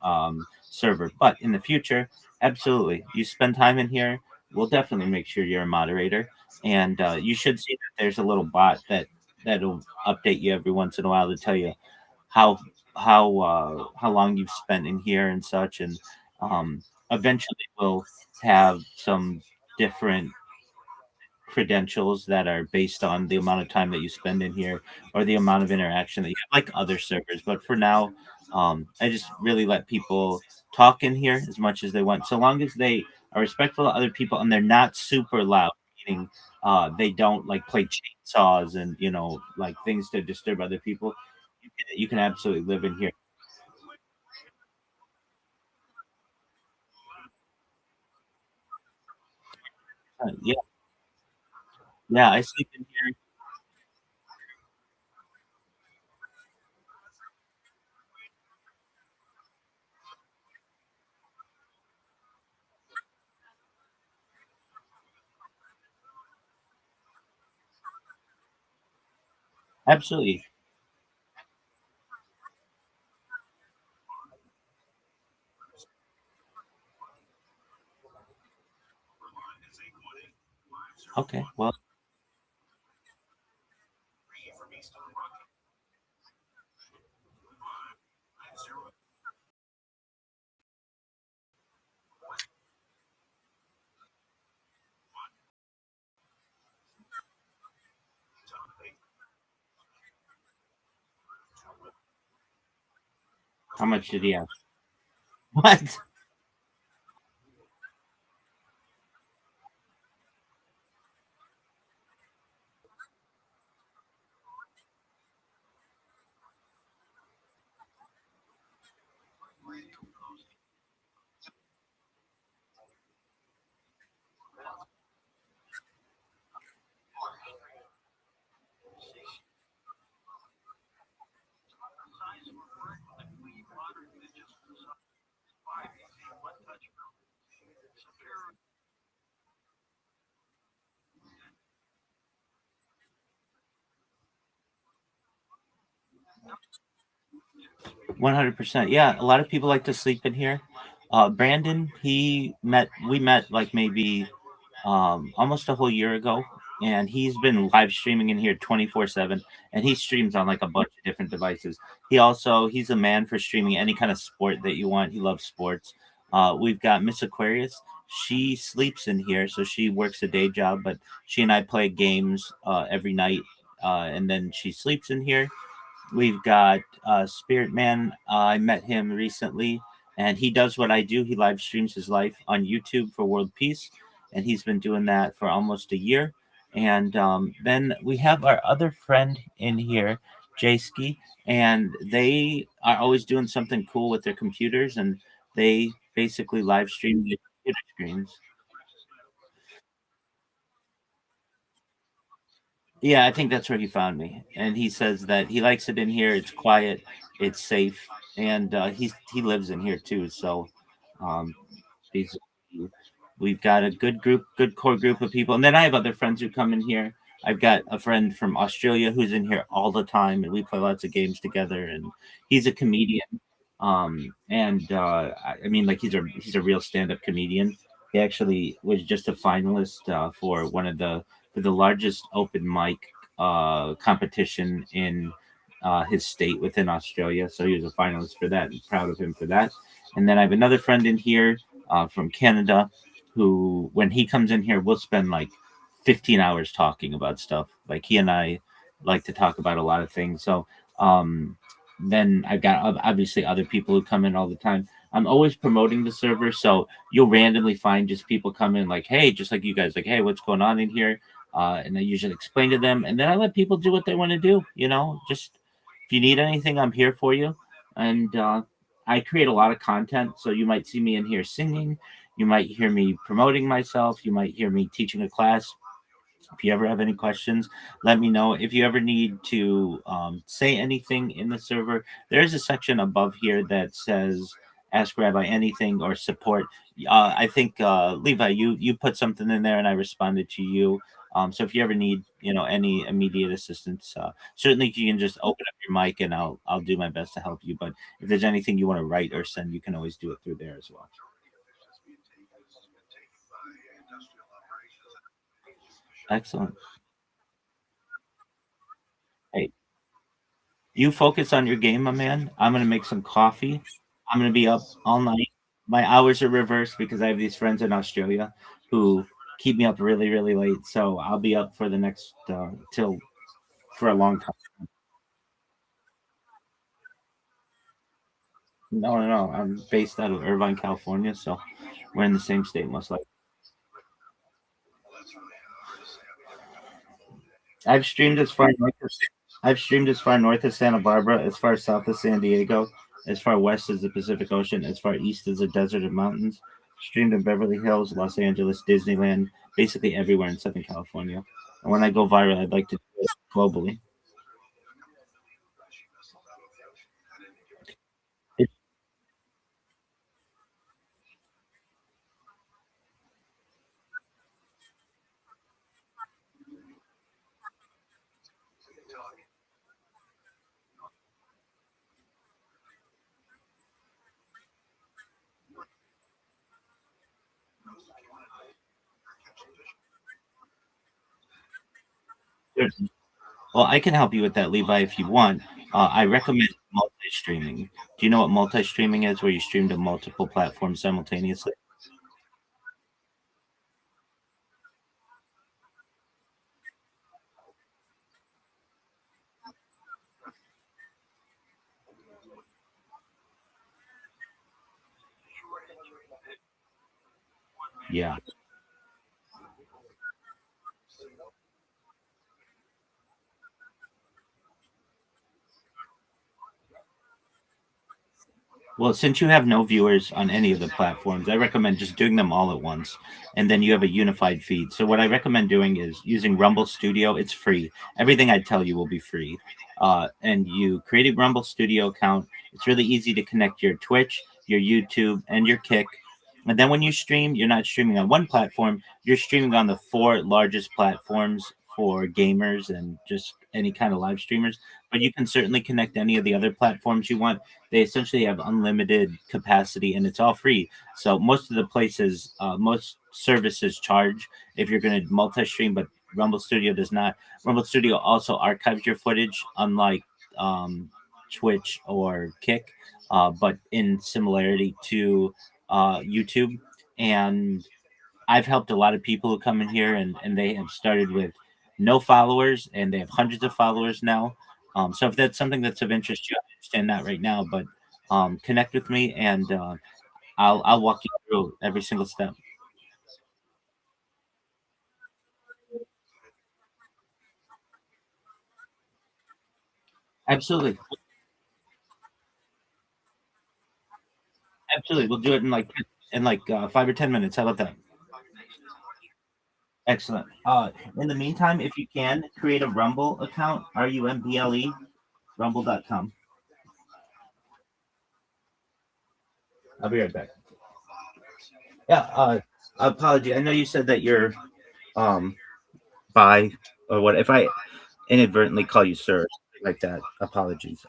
server. But in the future, absolutely, you spend time in here, we'll definitely make sure you're a moderator, and you should see that there's a little bot that'll update you every once in a while to tell you how how long you've spent in here and such, and um, eventually we'll have some different credentials that are based on the amount of time that you spend in here or the amount of interaction that you have, like other servers. But for now, I just really let people talk in here as much as they want, so long as they are respectful of other people and they're not super loud, meaning they don't like play chainsaws and like things to disturb other people. You can absolutely live in here. Yeah, yeah, I sleep in here. Absolutely. Okay. Well, how much did he have? What? 100%. Yeah, a lot of people like to sleep in here. Brandon, we met like maybe almost a whole year ago, and he's been live streaming in here 24/7, and he streams on like a bunch of different devices. He's a man for streaming any kind of sport that you want. He loves sports. We've got Miss Aquarius. She sleeps in here, so she works a day job, but she and I play games every night, and then she sleeps in here. We've got Spirit Man. I met him recently, and he does what I do. He live streams his life on YouTube for world peace, and he's been doing that for almost a year. And then we have our other friend in here, Jayski, and they are always doing something cool with their computers, and they basically live stream their computer screens. Yeah, I think that's where he found me, and he says that he likes it in here. It's quiet, it's safe, and he lives in here too. So, um, he's we've got a good core group of people, and then I have other friends who come in here. I've got a friend from Australia who's in here all the time, and we play lots of games together. And he's a comedian, and I mean, like he's a real stand up comedian. He actually was just a finalist for one of the largest open mic competition in his state within Australia. So he was a finalist for that, and proud of him for that. And then I have another friend in here from Canada who, when he comes in here, we'll spend like 15 hours talking about stuff. Like he and I like to talk about a lot of things. So then I've got obviously other people who come in all the time. I'm always promoting the server, so you'll randomly find just people come in like, hey, just like you guys, like, hey, what's going on in here? And I usually explain to them, and then I let people do what they want to do. Just if you need anything, I'm here for you. And I create a lot of content, so you might see me in here singing. You might hear me promoting myself. You might hear me teaching a class. If you ever have any questions, let me know. If you ever need to say anything in the server, there's a section above here that says "Ask Rabbi anything" or "Support." I think Levi, you put something in there, and I responded to you. So if you ever need, any immediate assistance, certainly you can just open up your mic and I'll do my best to help you. But if there's anything you want to write or send, you can always do it through there as well. Excellent. Hey, you focus on your game, my man. I'm gonna make some coffee. I'm gonna be up all night. My hours are reversed because I have these friends in Australia who keep me up really, really late. So I'll be up for the next till for a long time. No, no, no. I'm based out of Irvine, California, so we're in the same state, most likely. I've streamed as far north as I've streamed as far north as Santa Barbara, as far south as San Diego, as far west as the Pacific Ocean, as far east as the desert and mountains. Streamed in Beverly Hills, Los Angeles, Disneyland, basically everywhere in Southern California. And when I go viral, I'd like to do it globally. It, well, I can help you with that, Levi, if you want. I recommend multi-streaming. Do you know what multi-streaming is, where you stream to multiple platforms simultaneously? Yeah. Well, since you have no viewers on any of the platforms, I recommend just doing them all at once, and then you have a unified feed. So what I recommend doing is using Rumble Studio. It's free. Everything I tell you will be free. And you create a Rumble Studio account. It's really easy to connect your Twitch, your YouTube, and your Kick. And then when you stream, you're not streaming on one platform. You're streaming on the four largest platforms for gamers and just any kind of live streamers. But you can certainly connect any of the other platforms you want. They essentially have unlimited capacity and it's all free. So most of the places, most services charge if you're going to multi-stream, but Rumble Studio does not. Rumble Studio also archives your footage, unlike Twitch or Kick, but in similarity to YouTube. And I've helped a lot of people who come in here and they have started with no followers and they have hundreds of followers now. So if that's something that's of interest to you, I understand that right now, but connect with me and I'll walk you through every single step. Absolutely, absolutely. We'll do it in like 5 or 10 minutes. How about that? Excellent. In the meantime, if you can create a Rumble account, RUMBLE, rumble.com. I'll be right back. Yeah. Apology. I know you said that you're um by or what. If I inadvertently call you sir, like that, apologies.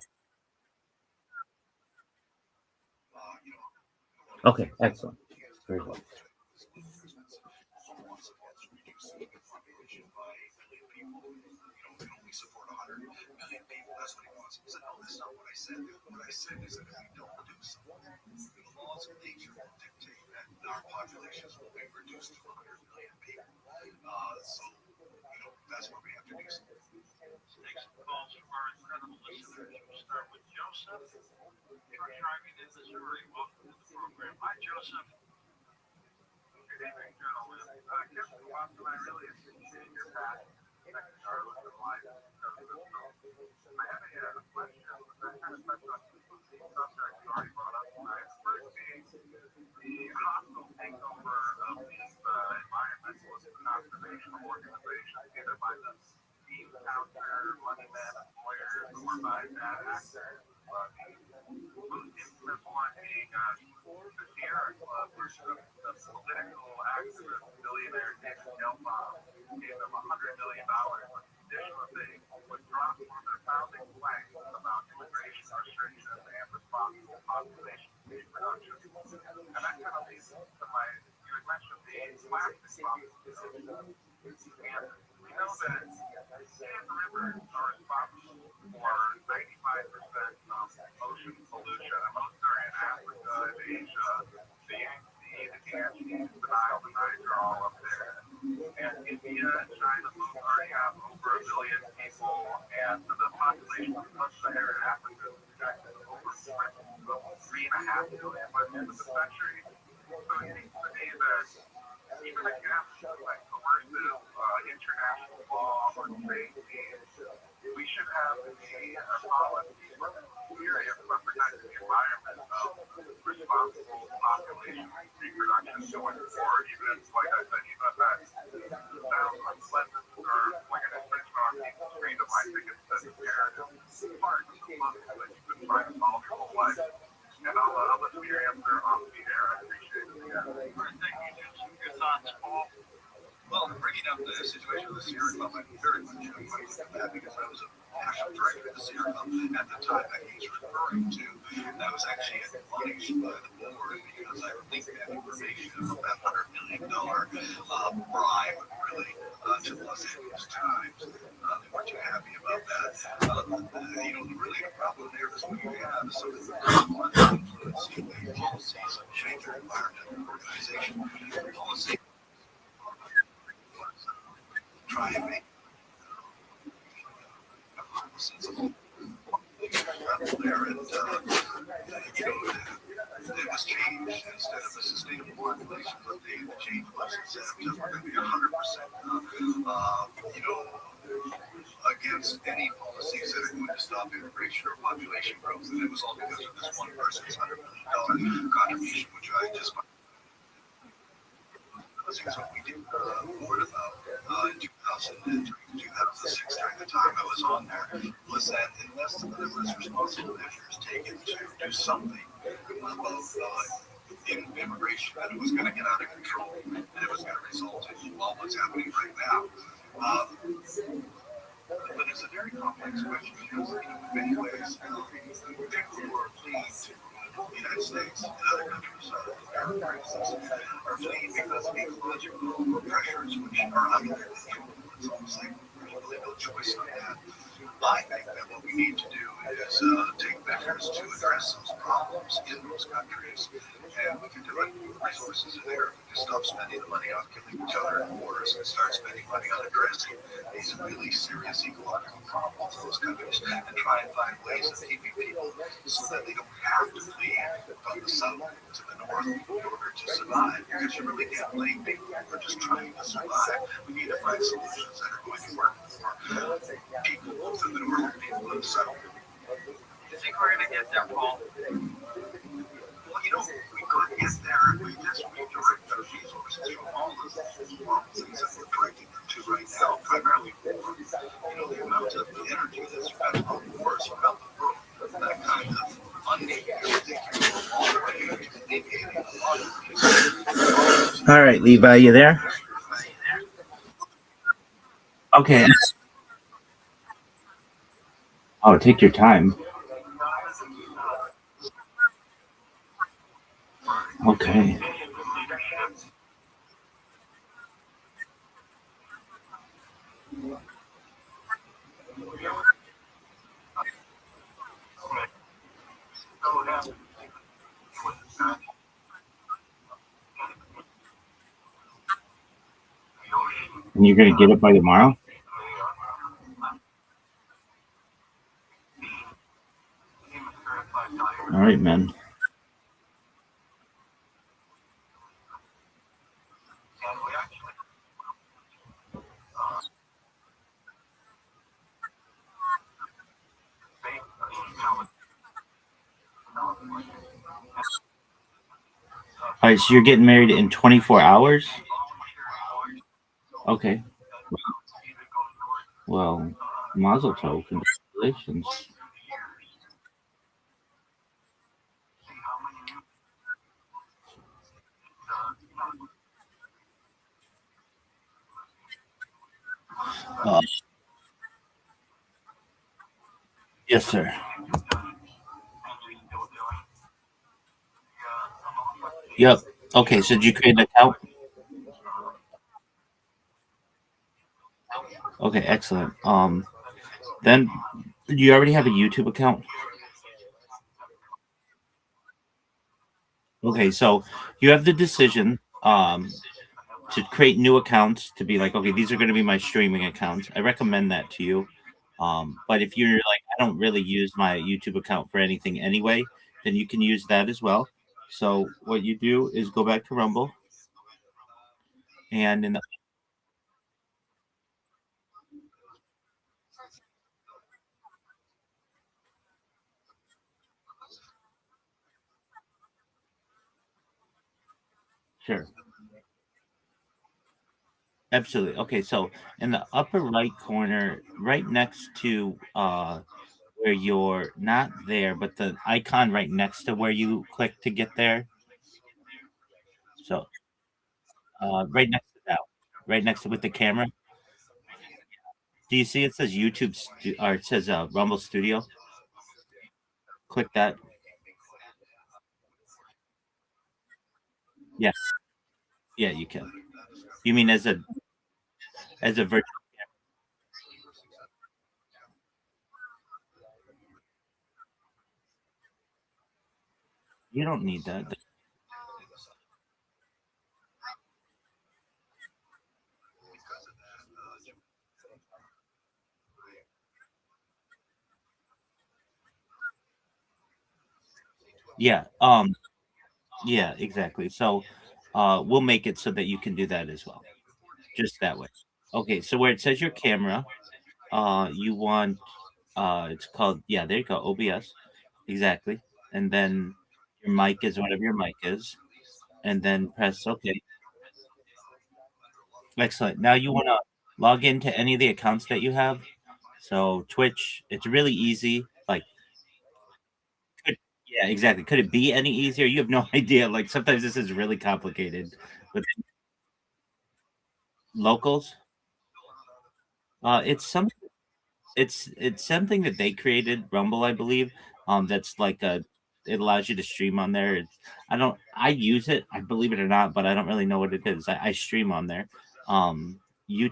Okay, excellent. Very well. Our populations will be reduced to 100 million people. That's what we have to do. Take some calls from our incredible listeners. We'll start with Joseph. You're driving in Missouri. Welcome to the program. Hi, Joseph. Good evening, gentlemen. Captain Watson, I really appreciate your passion. Regardless of life, I have a question that kind of touches on two subjects you already brought up tonight. First being the hostile takeover of these environmentalist conservation organizations, either by the bean counter, money man employers, or by bad actors. It's simple on being the Sierra Club, or the political activist billionaire David Gelbaum. gave them $100 million addition if they would drop one of their founding planks about immigration restrictions and responsible population reproduction. And that kind of leads to my, you had mentioned the plastic problem. And we know that sand rivers are responsible for 95% of ocean pollution, and most are in Africa and Asia. The Ganges, the Nile, the Niger are all up there. And India and China both already have over 1 billion people, and the population of sub-Saharan Africa is projected over 3.5 billion by the end of the century. So it seems to me that even against like coercive international law or safety, we should have a policy period for protecting the environment of responsible population reproduction going forward, even if, like I said, even if that sounds unpleasant or like an infringement on people's freedom, I think it's an imperative part of the puzzle that you can try to solve your whole life. And I'll let you answer off the air. I appreciate it. Thank you. Your thoughts, Paul? Well, bringing up the situation with the Sierra Club, I'm very much involved with that because I was a national director of the Sierra Club at the time that he's referring to. I was actually admonished by the board because I leaked that information of that $100 million bribe, really, to Los Angeles Times. They weren't too happy about that. Really the problem there is when you have some of the influencing policies of change your environmental organization policy. Try and make a sensible level there, and it was changed instead of a sustainable population. But the change was instead of we're going to be 100%, against any policies that are going to stop immigration or population growth, and it was all because of this one person's $100 million contribution, which I just. What we did report about in 2006 during the time I was on there was that unless there was responsible measures taken to do something about immigration, that it was going to get out of control and it was going to result in what's happening right now. But it's a very complex question because in many ways people who are fleeing to the United States and other countries are fleeing because of ecological pressures which are under their control. It's almost like there's really no choice on that. I think that what we need to do is take measures to address those problems in those countries, and we can do it with resources in there. We can stop spending the money on killing each other in wars and start spending money on addressing these really serious ecological problems in those countries, and try and find ways of keeping people so that they don't have to flee from the south to the north in order to survive, because you really can't blame people for just trying to survive. We need to find solutions that are going to work for people both in the north and people in the south. You think we're going to get there, Paul? Well, we could get there if we just redirect those resources from all the things that we're directing them to right now, primarily war. The amount of energy that's spent on wars around the world, that kind of funding, All right, Levi, you there? Okay. Oh, take your time. Okay. And you're going to get it by tomorrow? All right, man. All right, so you're getting married in 24 hours? Okay. Well, mazel tov. Congratulations. Uh, yes, sir. Yep. Okay, so did you create an account? Okay, excellent. Then do you already have a YouTube account? Okay, so you have the decision to create new accounts to be like, okay, these are going to be my streaming accounts. I recommend that to you. But if you're like, I don't really use my YouTube account for anything anyway, then you can use that as well. So what you do is go back to Rumble and in the sure, absolutely. Okay, so in the upper right corner, right next to where you're not there, but the icon right next to where you click to get there. So right next to that, right next to with the camera. Do you see it says or it says Rumble Studio? Click that. Yeah, yeah, you can. You mean as a virtual? You don't need that. Yeah. Yeah. Exactly. So, we'll make it so that you can do that as well. Just that way. Okay. So where it says your camera, you want it's called there you go, OBS. Exactly. And then your mic is whatever your mic is, and then press OK. Excellent. Now you want to log into any of the accounts that you have. So Twitch, it's really easy. Like, could, yeah, exactly. Could it be any easier? You have no idea. Like sometimes this is really complicated. But locals, it's some, it's something that they created, Rumble, I believe. That's like it allows you to stream on there. I use it, I believe it or not, but I don't really know what it is. I stream on there. You,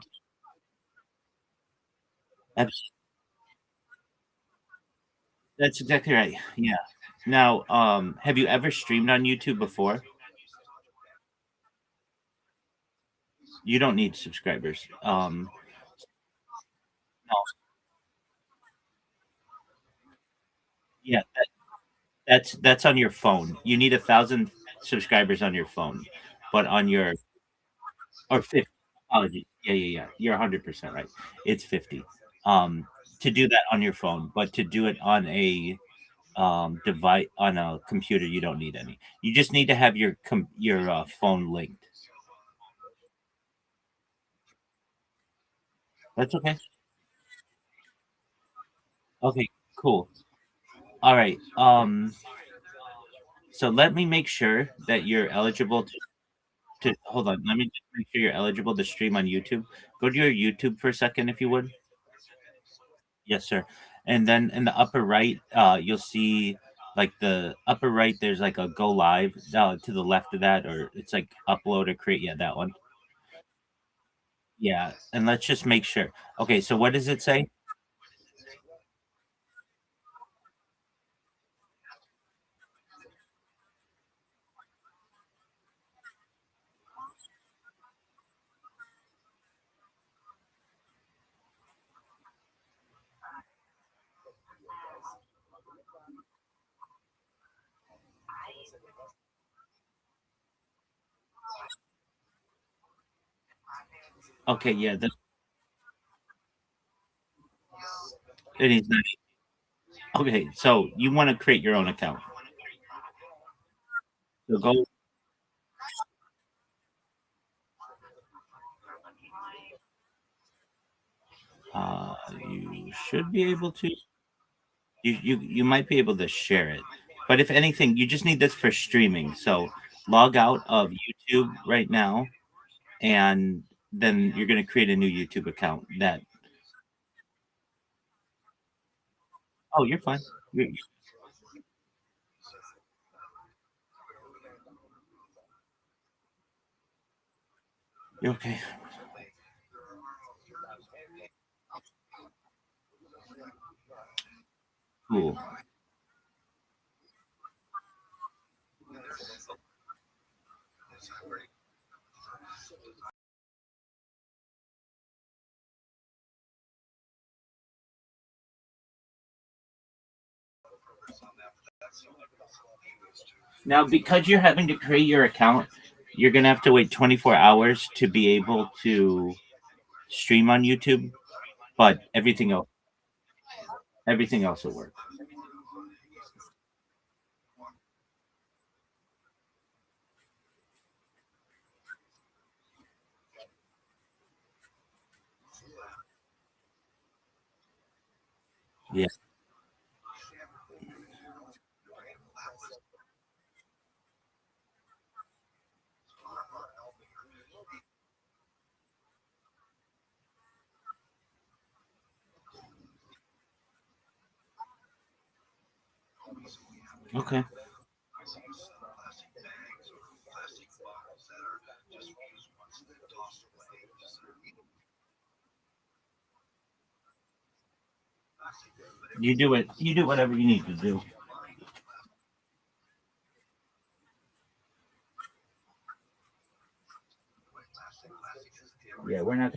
that's that's exactly right. Yeah. Now, have you ever streamed on YouTube before? You don't need subscribers. No, yeah, that's on your phone. You need 1,000 subscribers on your phone, but on your or 50. Apologies. Yeah. You're 100% right. It's 50. Um, to do that on your phone, but to do it on a device on a computer, you don't need any. You just need to have your phone linked. That's okay. Okay, cool. All right. So let me make sure that you're eligible to hold on. Let me just make sure you're eligible to stream on YouTube. Go to your YouTube for a second, if you would. Yes, sir. And then in the upper right, you'll see like the upper right. There's like a go live to the left of that, or it's like upload or create. Yeah, that one. Yeah, and let's just make sure. Okay, so what does it say? Okay, yeah, it is. Okay, so you want to create your own account. So go. You should be able to. You might be able to share it, but if anything, you just need this for streaming. So log out of YouTube right now, and then you're going to create a new YouTube account. That Oh, you're fine. You're okay. Cool. Now, because you're having to create your account, you're gonna have to wait 24 hours to be able to stream on YouTube. But everything else will work. Yeah. Okay. You do it. You do whatever you need to do. Yeah, we're not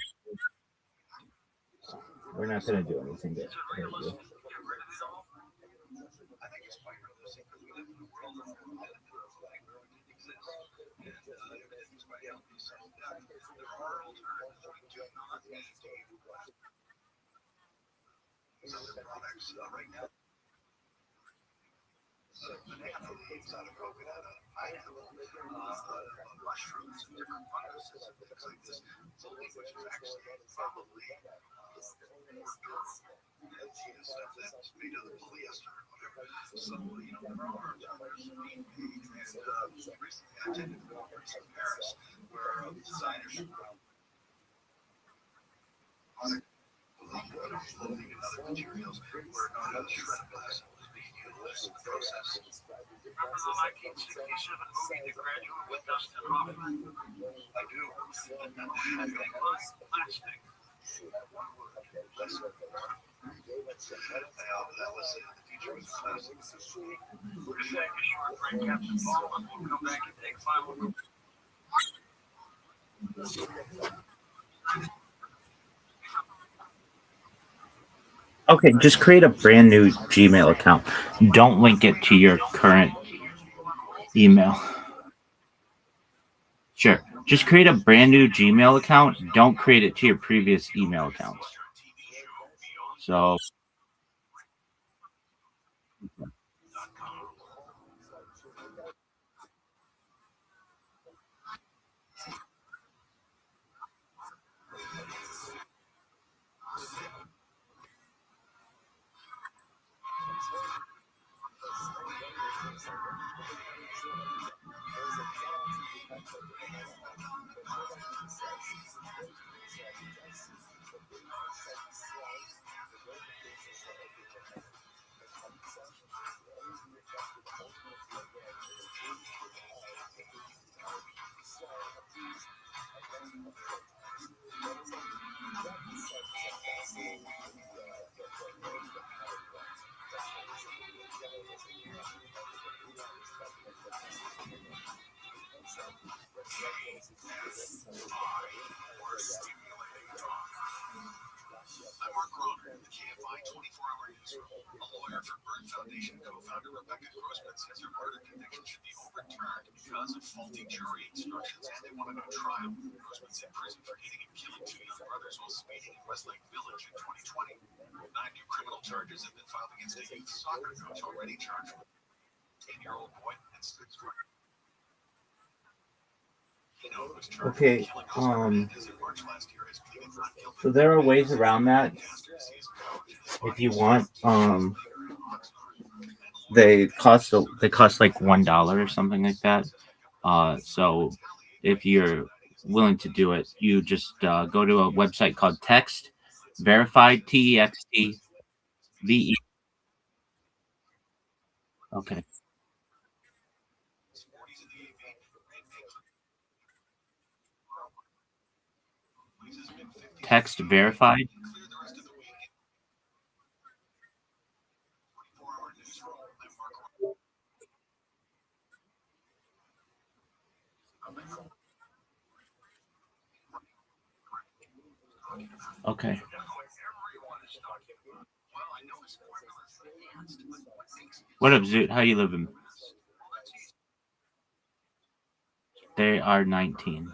gonna do anything to hurt you. Mushrooms and different viruses and things like this, which is actually probably stuff that's made of the polyester or whatever. So, there are alternatives being made. And recently I attended a conference in Paris where designers from clothing and other materials were not how the shred glass was being utilized in the process. Remember the 1967 movie The Graduate with Dustin Hoffman? I do. Everything was plastic. One word. Listen. That was it. The teacher was plastic. We're going to take a short break, Captain Paul, and we'll come back and take final. Okay, just create a brand new Gmail account. Don't link it to your current email. Sure. Just create a brand new Gmail account. Don't create it to your previous email accounts. So, I'm Mark Rothschild, the KFI 24-hour newsroom. A lawyer for Bird Foundation co-founder Rebecca Grossman says her murder conviction should be overturned because of faulty jury instructions, and they want a new trial. Grossman's in prison for hitting and killing two young brothers while speeding in Westlake Village in 2020. 9 new criminal charges have been filed against a youth soccer coach already charged with a 10-year-old boy and 6 okay. So there are ways around that if you want. They cost like $1 or something like that. So if you're willing to do it, you just go to a website called Text Verified, TEXT VE Okay. Text verified. Okay. What up, Zoot? How you living? They are 19.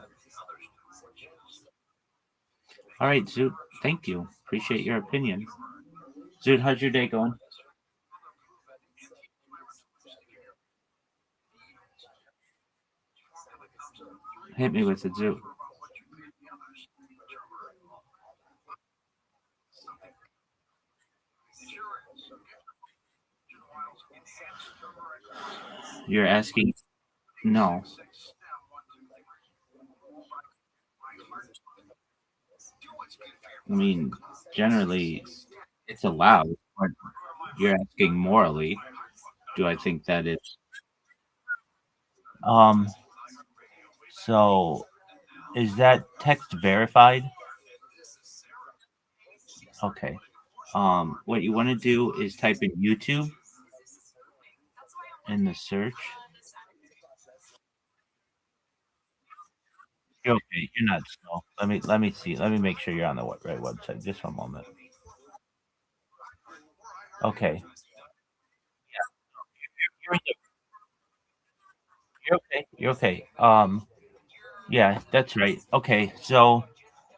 All right, Zoot. Thank you. Appreciate your opinion. Zoot, how's your day going? Hit me with it, Zoot. You're asking? No. I mean, generally, it's allowed. But you're asking morally. Do I think that is? Um. So, is that text verified? Okay. What you want to do is type in YouTube in the search. You're okay. You're not slow. Let me see. Let me make sure you're on the right website. Just one moment. Okay. You're, in the, you're okay. You're okay. Yeah, that's right. Okay. So,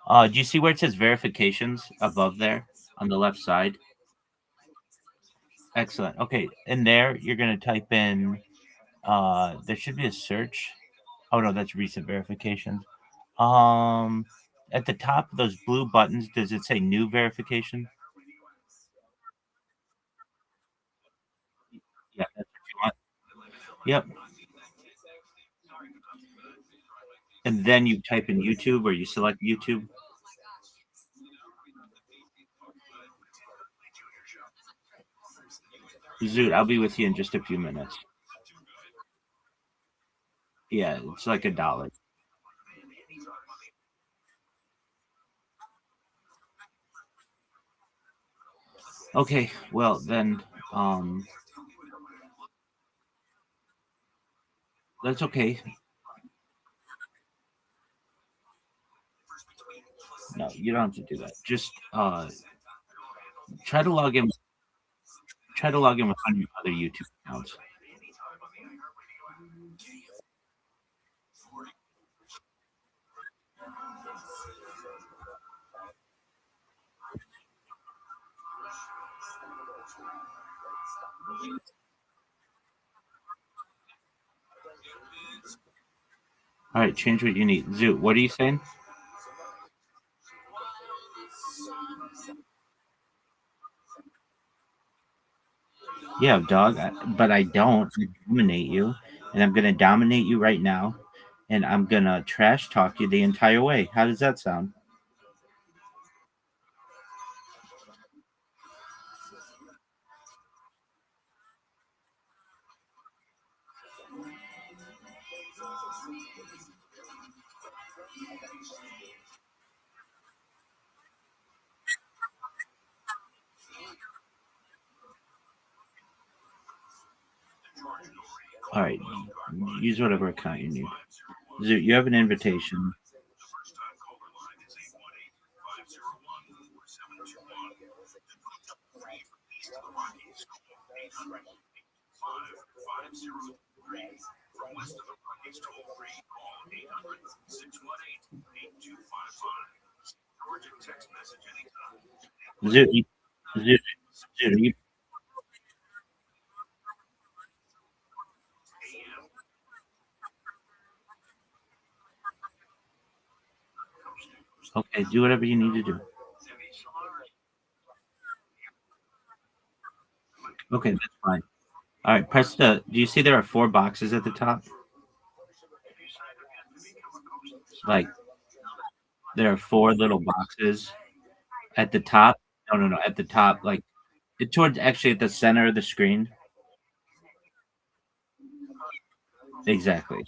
do you see where it says verifications above there on the left side? Excellent. Okay. In there, you're gonna type in. There should be a search. Oh no, that's recent verifications. Um, at the top of those blue buttons, does it say new verification? Yeah, that's what you want. Yep. And then you type in YouTube or you select YouTube. Zoot, I'll be with you in just a few minutes. Yeah, it's like $1. Okay, well then, um, that's okay. No, you don't have to do that. Just try to log in. Try to log in with one of your other YouTube accounts. All right, change what you need. Zoot, what are you saying? Yeah, dog, but I don't dominate you, and I'm gonna dominate you right now, and I'm gonna trash talk you the entire way. How does that sound? All right, use whatever account you need. Zoot, you have an invitation. Zoot, Zoot, Zoot, okay, do whatever you need to do. Okay, that's fine. All right, press the. Do you see there are 4 boxes at the top? Like there are 4 little boxes at the top. No, no, no, at the top, like towards actually at the center of the screen. Exactly.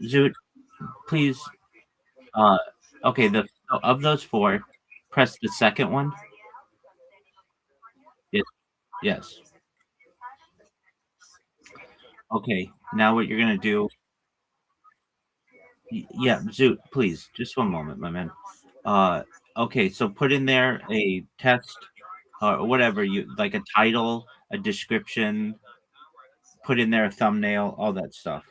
Zoot, please. Okay. The of those four, press the second one. Yes. Yes. Okay. Now what you're gonna do? Yeah, Zoot, please, just one moment, my man. Uh, okay. So put in there a test or whatever you like, a title, a description. Put in there a thumbnail, all that stuff.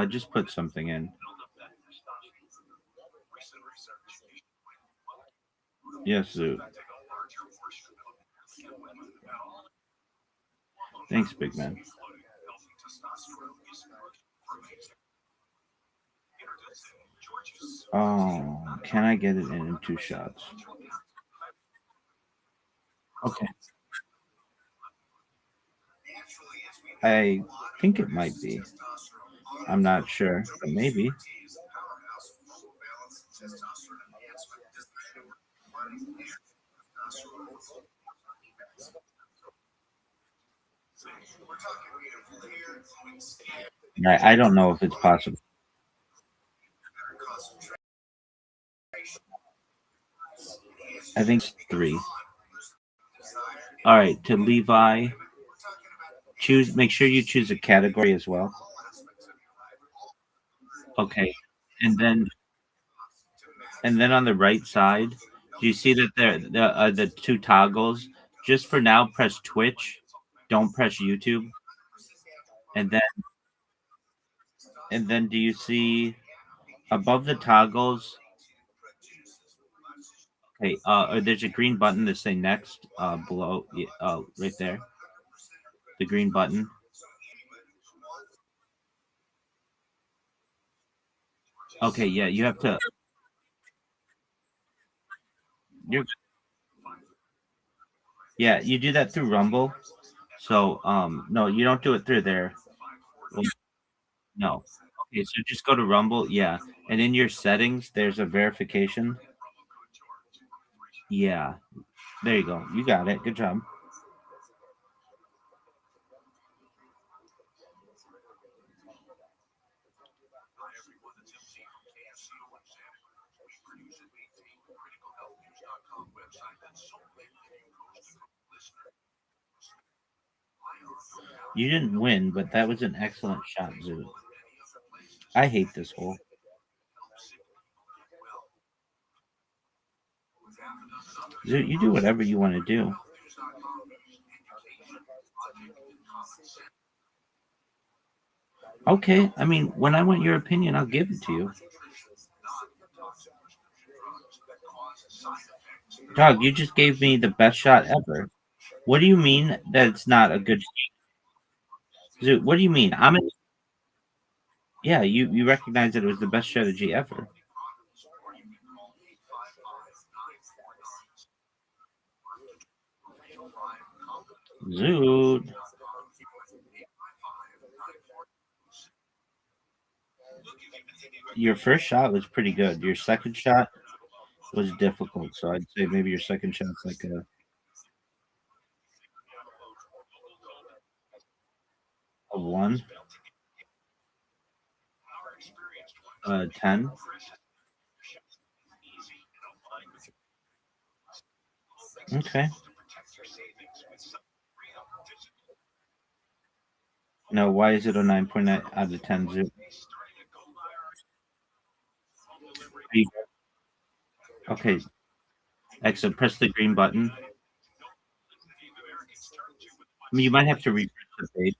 Just put something in. Yes, Zoot. Thanks, big man. Oh, can I get it in two shots? Okay. I think it might be. I'm not sure, but maybe. I don't know if it's possible. I think it's three. All right, to Levi, choose. Make sure you choose a category as well. Okay, and then on the right side, do you see that there the two toggles? Just for now, press Twitch. Don't press YouTube. And then do you see above the toggles? Okay, there's a green button that say next below, right there. The green button. Okay, yeah, you have to. You're Yeah, you do that through Rumble. So no, you don't do it through there. Well, no. Okay, so just go to Rumble, yeah, and in your settings, there's a verification. Yeah, there you go. You got it. Good job. You didn't win, but that was an excellent shot, Zoo. I hate this hole. Zoo, you do whatever you want to do. Okay, I mean, when I want your opinion, I'll give it to you. Dog, you just gave me the best shot ever. What do you mean that it's not a good Zoo? What do you mean? Yeah, you recognize that it was the best strategy ever. Zoot. Your first shot was pretty good. Your second shot was difficult. So I'd say maybe your second shot's like a one, 10. Okay. No, why is it a 9.9 out of 10? Zoot? Okay. Excellent. Press the green button. I mean, you might have to refresh the page.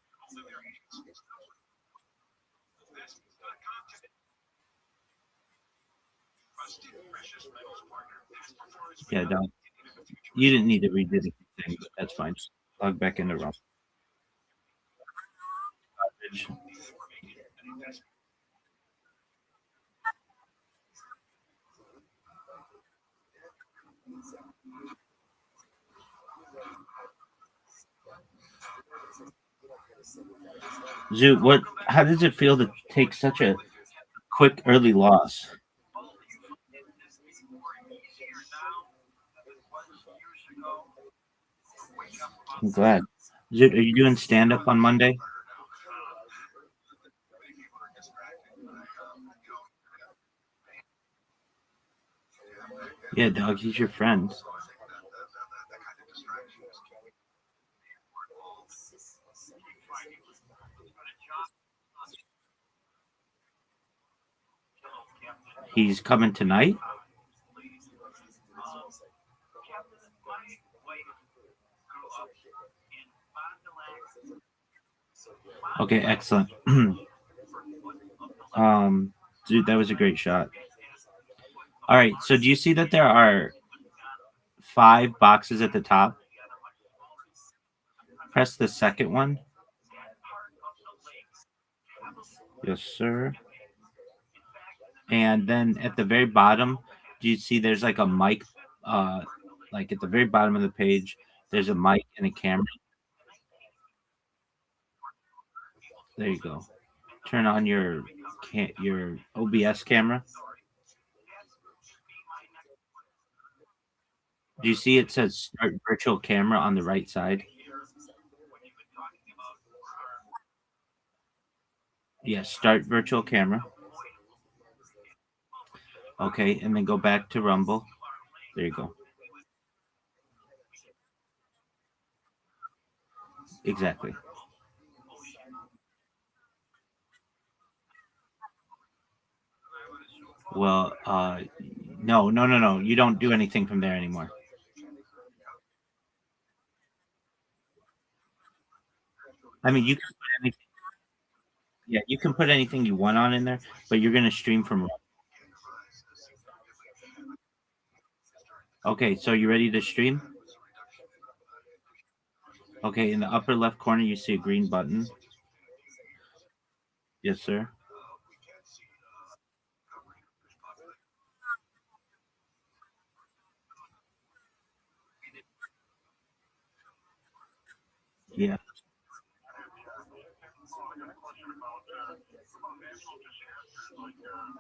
Yeah, don't. You didn't need to redo anything, but that's fine. Just log back into Rumble. Zoo, how does it feel to take such a quick early loss? I'm glad. Zoo, are you doing stand up on Monday? Yeah, dog, he's your friend. He's coming tonight? Okay, excellent. Dude, that was a great shot. All right, so do you see that there are 5 boxes at the top? Press the second one. Yes, sir. And then at the very bottom, do you see there's like a mic? Like at the very bottom of the page, there's a mic and a camera. There you go. Turn on your OBS camera. Do you see it says start virtual camera on the right side? Yes, start virtual camera. Okay, and then go back to Rumble. There you go. Exactly. Well, no. You don't do anything from there anymore. I mean, you can put anything. Yeah, you can put anything you want on in there, but you're gonna stream from. Okay, so you ready to stream? Okay, in the upper left corner, you see a green button. Yes, sir. Yeah.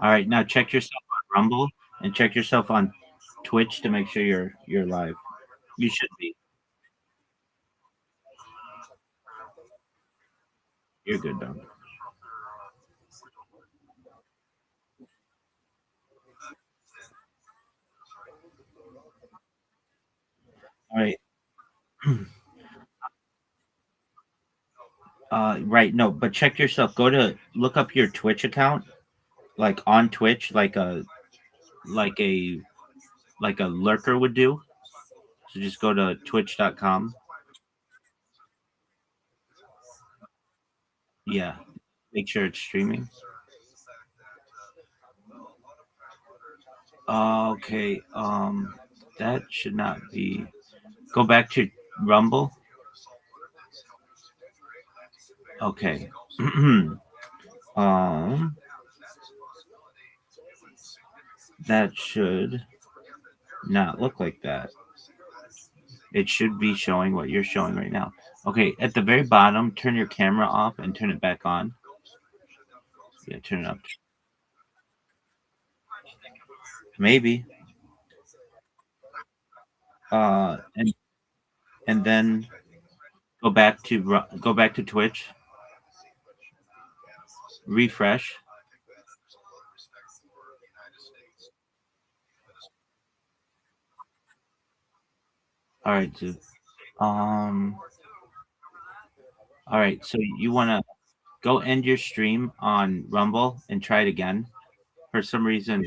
All right, now check yourself on Rumble and check yourself on Twitch to make sure you're live. You should be. You're good, dog. All right. Right. No, but check yourself. Go to look up your Twitch account, like on Twitch, like a like a lurker would do. So just go to twitch.com. Yeah. Make sure it's streaming. Okay. That should not be. Go back to Rumble. Okay. um, that should not look like that. It should be showing what you're showing right now. Okay, at the very bottom, turn your camera off and turn it back on. Yeah, turn it up. Maybe. And then go back to Twitch. Refresh. All right, dude. Um. All right, so you want to go end your stream on Rumble and try it again. For some reason,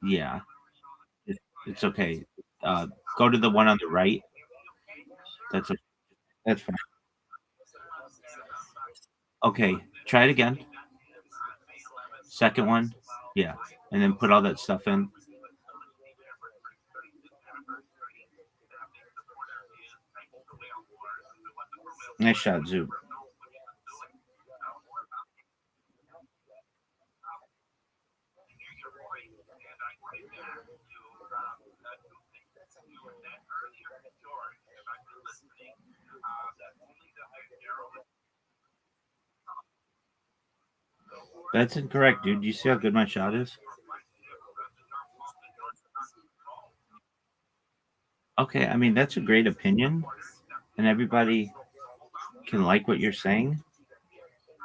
yeah, it's okay. Uh, go to the one on the right. That's a, that's fine. Okay, try it again. Second one, yeah, and then put all that stuff in. Nice shot, Zoo. That's incorrect, dude. You see how good my shot is? Okay, I mean that's a great opinion, and everybody can like what you're saying,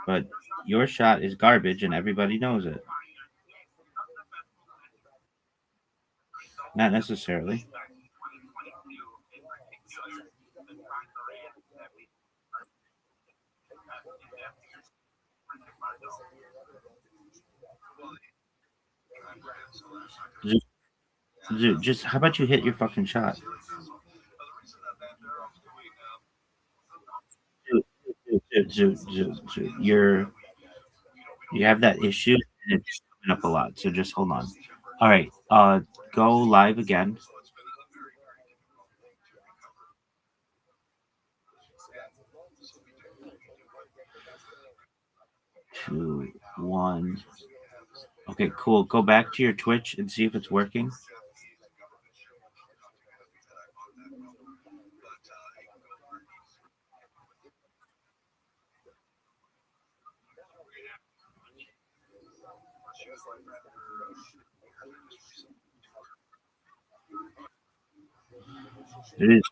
but your shot is garbage, and everybody knows it. Not necessarily. Dude, just how about you hit your fucking shot? Dude, you have that issue and it's coming up a lot. So just hold on. All right. Go live again. 2, 1. Okay, cool. Go back to your Twitch and see if it's working. It is.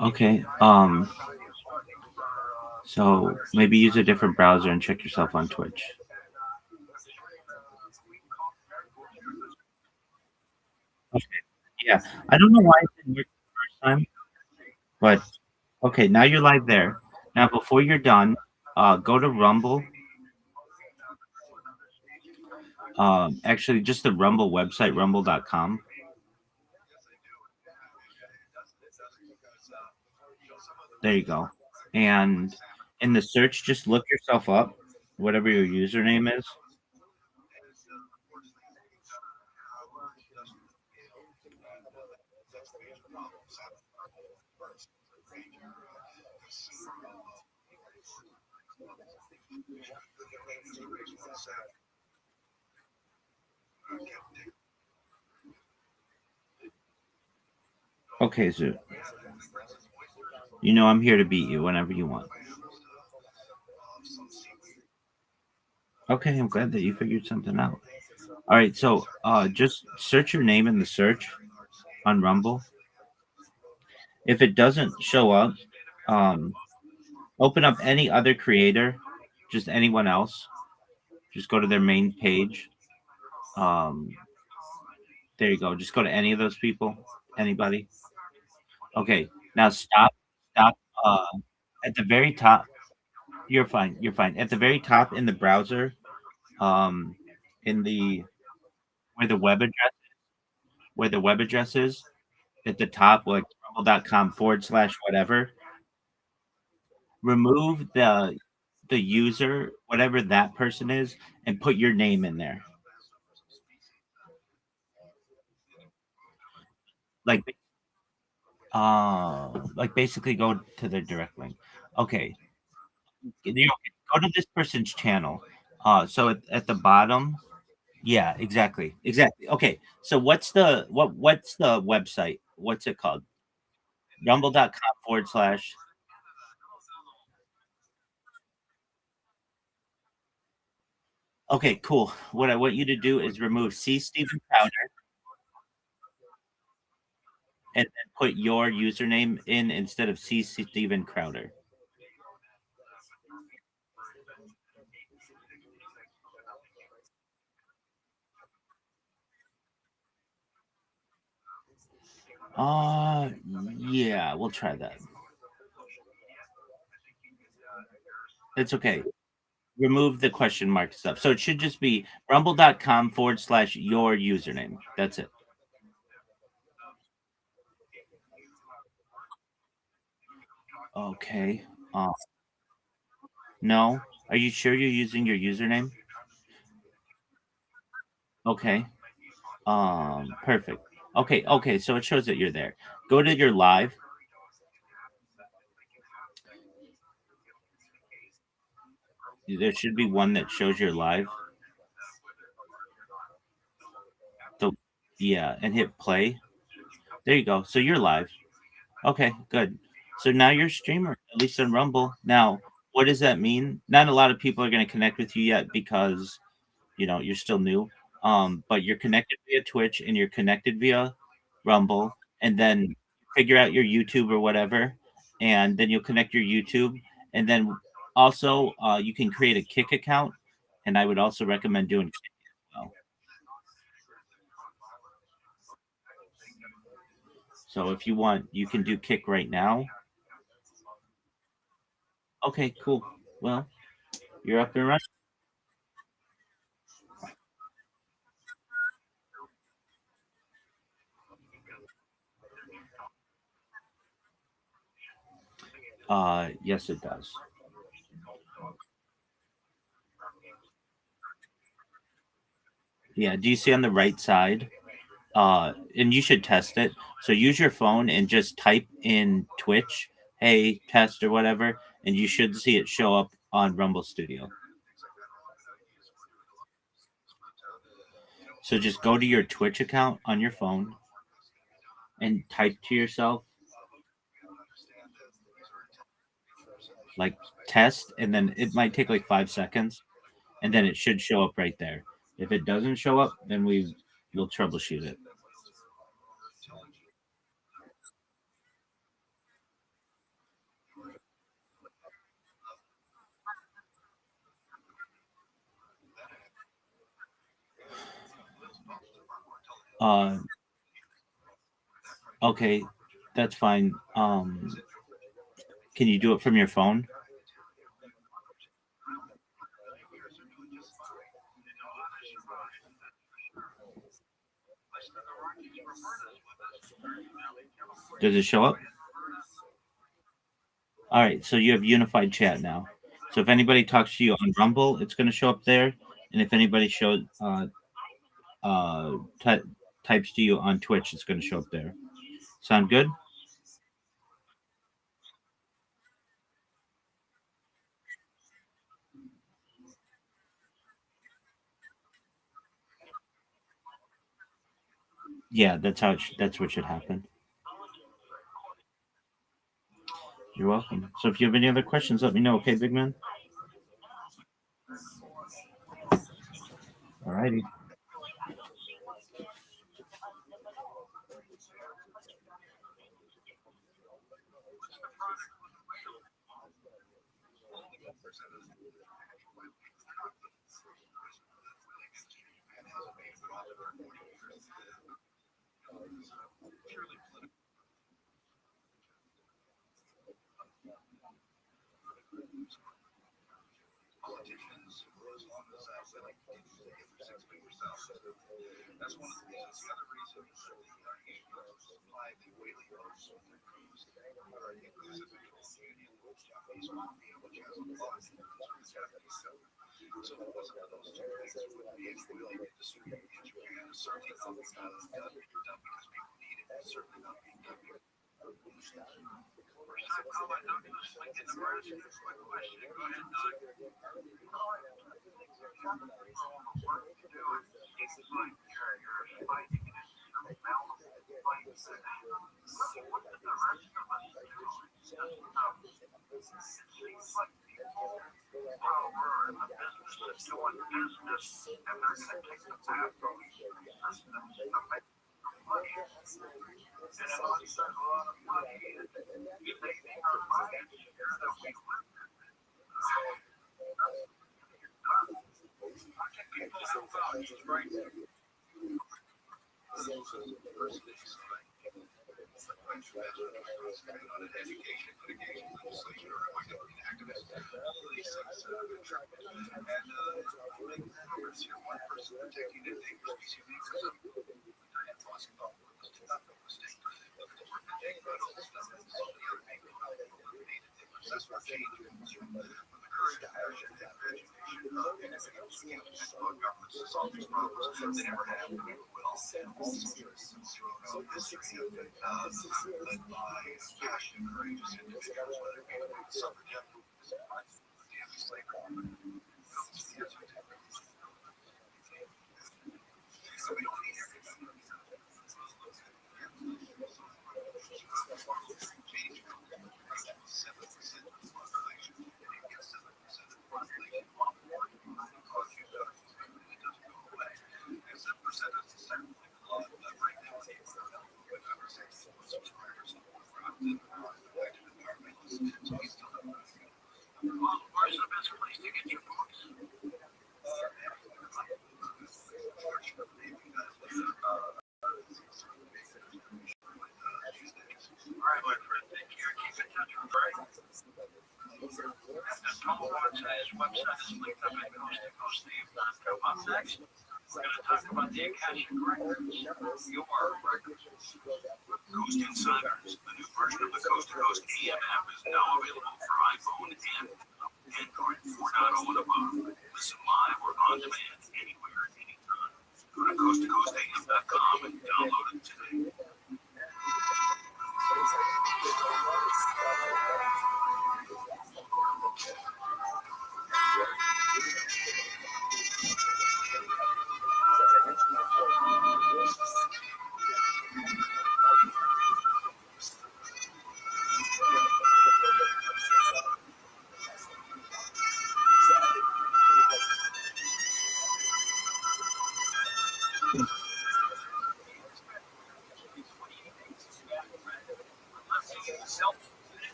Okay. So maybe use a different browser and check yourself on Twitch. Okay. Yeah. I don't know why it didn't work the first time, but okay, now you're live there. Now before you're done, go to Rumble. Actually just the Rumble website, rumble.com. There you go. And in the search, just look yourself up, whatever your username is. Okay, Zoo. You know I'm here to beat you whenever you want. Okay, I'm glad that you figured something out. All right, so just search your name in the search on Rumble. If it doesn't show up, um, open up any other creator, just anyone else. Just go to their main page. Um, there you go. Just go to any of those people. Anybody. Okay. Now stop. Stop. At the very top. You're fine. You're fine. At the very top in the browser, um, in the where the web address is at the top, like rumble.com/ whatever. Remove the user, whatever that person is, and put your name in there. Like like basically go to the direct link. Okay. Go to this person's channel. So at the bottom, yeah, exactly. Okay, so what's the website? What's it called? Rumble.com/. Okay, cool. What I want you to do is remove C Stephen Crowder and then put your username in instead of C Stephen Crowder. Uh yeah, we'll try that. It's okay. Remove the question mark stuff. So it should just be rumble.com/ your username. That's it. Okay. No. Are you sure you're using your username? Okay. Perfect. Okay, so it shows that you're there. Go to your live. There should be one that shows your live. So yeah, and hit play. There you go. So you're live. Okay, good. So now you're a streamer, at least on Rumble. Now, what does that mean? Not a lot of people are going to connect with you yet because you're still new. But you're connected via Twitch and you're connected via Rumble, and then figure out your YouTube or whatever, and then you'll connect your YouTube, and then also you can create a Kick account, and I would also recommend doing Kick as well. So if you want, you can do Kick right now. Okay, cool. Well, you're up and running. Yes, it does. Yeah. Do you see on the right side? And you should test it. So use your phone and just type in Twitch, hey, test or whatever, and you should see it show up on Rumble Studio. So just go to your Twitch account on your phone and type to yourself like test, and then it might take like 5 seconds, and then it should show up right there. If it doesn't show up, then we'll troubleshoot it. Uh, okay, that's fine. Can you do it from your phone? Does it show up? All right, so you have unified chat now. So if anybody talks to you on Rumble, it's going to show up there, and if anybody shows uh ty- types to you on Twitch, it's going to show up there. Sound good? Yeah, that's what should happen. You're welcome. So if you have any other questions, let me know. Okay, big man. All righty. Politicians, as long as like for 6 figure salaries. That's one of the reasons. The other reason is the supply the whaley boats are exclusively Canadian Japanese mafia, which has a lot of Japanese silk. So if it wasn't for those two things, it wouldn't be any whaling industry in Japan. Certainly not being done because people need it. It's certainly not being done. Education, litigation, legislation, or minority activists. All of these things attract and numbers here. One person protecting the endangered species because of tossing off was to not make mistake. Of course, we're thinking about all this stuff and all the other people how they eliminated things. That's what changed. When the current action governments to solve these problems. They never have, and never will. So this history led by passionate, courageous individuals, whether it be the suffragette movement, the anti-slavery movement. So we don't need everybody. 7% of the population, and you get 7% of the population on board, cause you better, and it doesn't go away. And 7% is the second thing a lot right now. With conversations with subscribers, active environmentalists, so we still have where's the best place to get your books? Fortunately, because all right, my friend, take care. Keep in touch with Greg. The Total Martinez website is linked up at coast-to-coast.com. Up next, we're going to talk about the Akashic Records. Your records. Coast Insiders, the new version of the Coast to Coast AM app, is now available for iPhone and Android 4.0 and above. Listen live or on demand anywhere, anytime. Go to coast-to-coastam.com and download it today.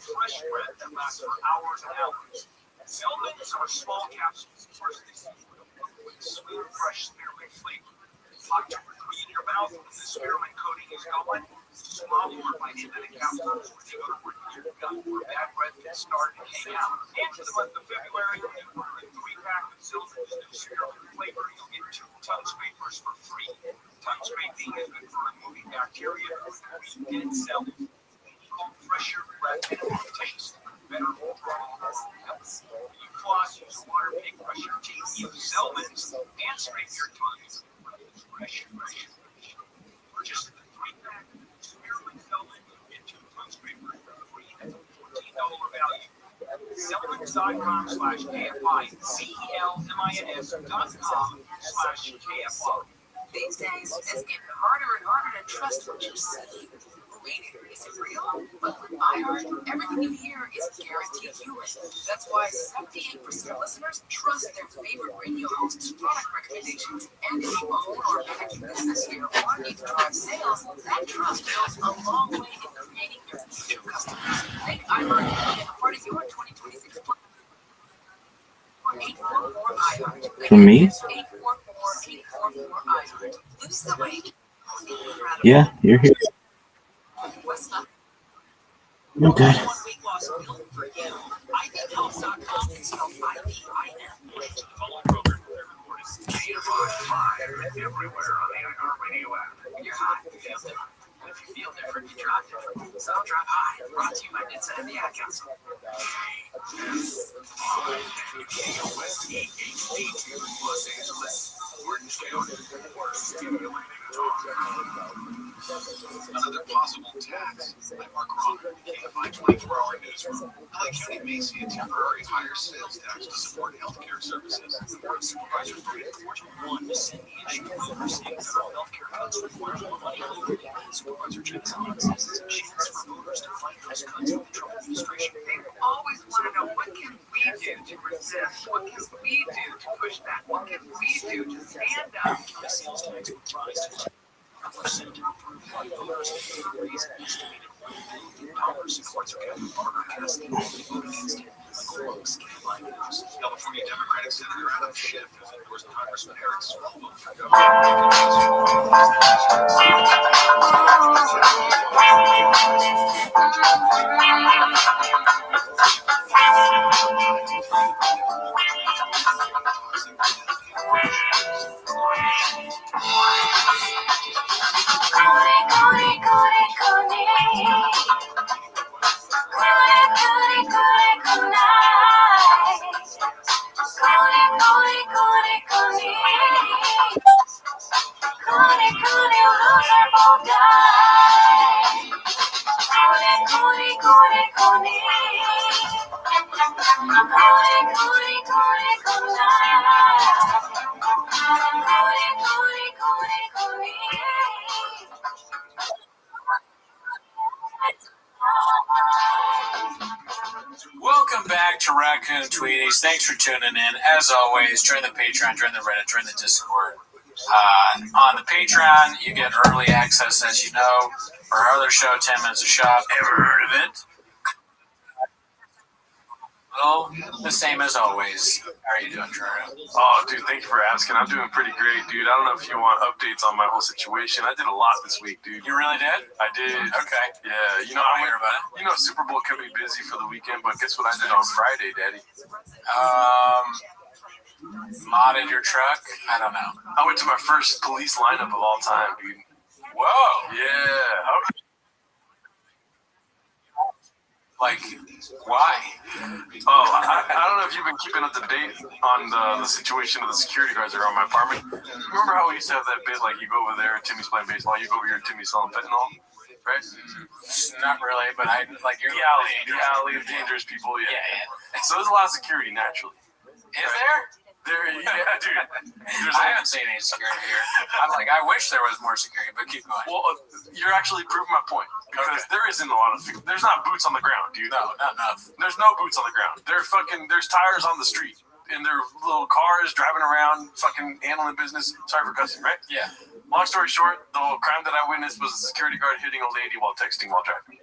Fresh bread that lasts for hours and hours. Zelmans are small capsules with sweet, fresh spearmint flavor. Hot to clean your mouth when the spearmint coating is going. Swallow or bite into the capsules when you go to work in your gut where bad breath can start and hang out. And for the month of February, when you order a 3-pack of Zelmans new spearmint flavor, you'll get 2 tongue scrapers for free. Tongue scraping is good for removing bacteria from dead cells. Fresher breath and taste. Better overall health. You floss, use a water pick, brush your teeth, use Zelmans, and scrape your tongue. Fresh. Purchase the 3-pack spearmint Zelmans and 2 tongue scrapers for free at a $14 value. Zelmans.com/KFI. CELMINS.com/KFI. These days, it's getting harder and harder to trust what you see. Wait, is it real? But with iHeart, everything you hear is guaranteed human. That's why 78% of listeners trust their favorite radio host's product recommendations. And if you own or manage a business here or need to drive sales, that trust goes a long way in creating your future customers. Make iHeart a part of your 2026 plan. 844 iHeart. For me? 844 iHeart. Lose the weight. Yeah, you're here. I'm good. Everywhere on the iHeart Radio app. You're hot, you feel different. And if you feel different, you drive different. So drive high. Brought to you by Nitsa and the Ad Council. KOS 888 Los Angeles. Orange County. Or stimulating talk. Another possible tax. I'm Mark Rothschild, KFI 24-hour newsroom. LA County may see a temporary higher sales tax to support healthcare services. The board of supervisors voted 4-1 to send the issue overseeing federal healthcare cuts requires more money locally. Supervisor Jackson says it's a chance for voters to fight those cuts with the Trump administration. They always want to know, what can we do to resist? What can we do to push back? What can we do to stand up? The sales tax would rise to 5% approved by voters to raise an estimated $1 billion. Courts are having Barbara Cassidy vote against it. Michael Lux, KFI News. California Democratic Senator Adam Schiff has endorsed Congressman Eric Swalwell for Rabbies, thanks for tuning in. As always, join the Patreon, join the Reddit, join the Discord. On the Patreon, you get early access, as you know. Our other show, 10 Minutes of Shop. Ever heard of it? Well, the same as always. How are you doing, Jordan? Oh, dude, thank you for asking. I'm doing pretty great, dude. I don't know if you want updates on my whole situation. I did a lot this week, dude. You really did? I did. Okay. Yeah, you know, I hear about it. You know, Super Bowl kept me busy for the weekend, but guess what I did on Friday, Daddy? Modded your truck? I don't know. I went to my first police lineup of all time, dude. Whoa. Yeah. Like, why? Oh, I don't know if you've been keeping up to date on the situation of the security guards around my apartment. Remember how we used to have that bit, like, you go over there, Timmy's playing baseball, you go over here, Timmy's selling fentanyl, right? Not really, but I like your The alley of dangerous people, yeah. So there's a lot of security, naturally. Is there? Yeah, dude. I haven't seen any security here. I'm like, I wish there was more security, but keep going. Well, you're actually proving my point. Because there isn't a lot of, there's not boots on the ground, dude. No, not enough. There's no boots on the ground. There's tires on the street. And their little cars driving around, fucking handling business. Sorry for cussing, right? Yeah. Long story short, the crime that I witnessed was a security guard hitting a lady while texting while driving.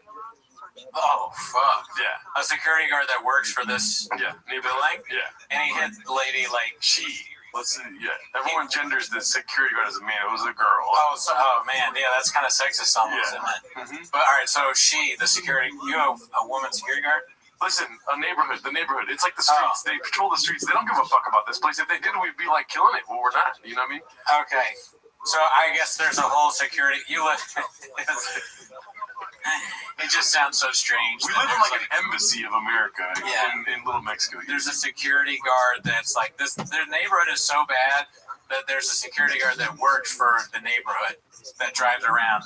Oh, fuck. Yeah. A security guard that works for this building? Yeah. And he hit the lady like Let's see, yeah. Everyone genders the security guard as a man. It was a girl. Oh man, yeah, that's kind of sexist almost, isn't it? Mm-hmm. But all right, so the security, you have a woman security guard? Listen, the neighborhood. It's like the streets. They patrol the streets. They don't give a fuck about this place. If they did, we'd be like killing it. Well, we're not. You know what I mean? Okay. So I guess there's a whole security. You live. It just sounds so strange. We live in like an embassy of America in Little Mexico. There's a security guard that's like this. Their neighborhood is so bad that there's a security guard that works for the neighborhood that drives around.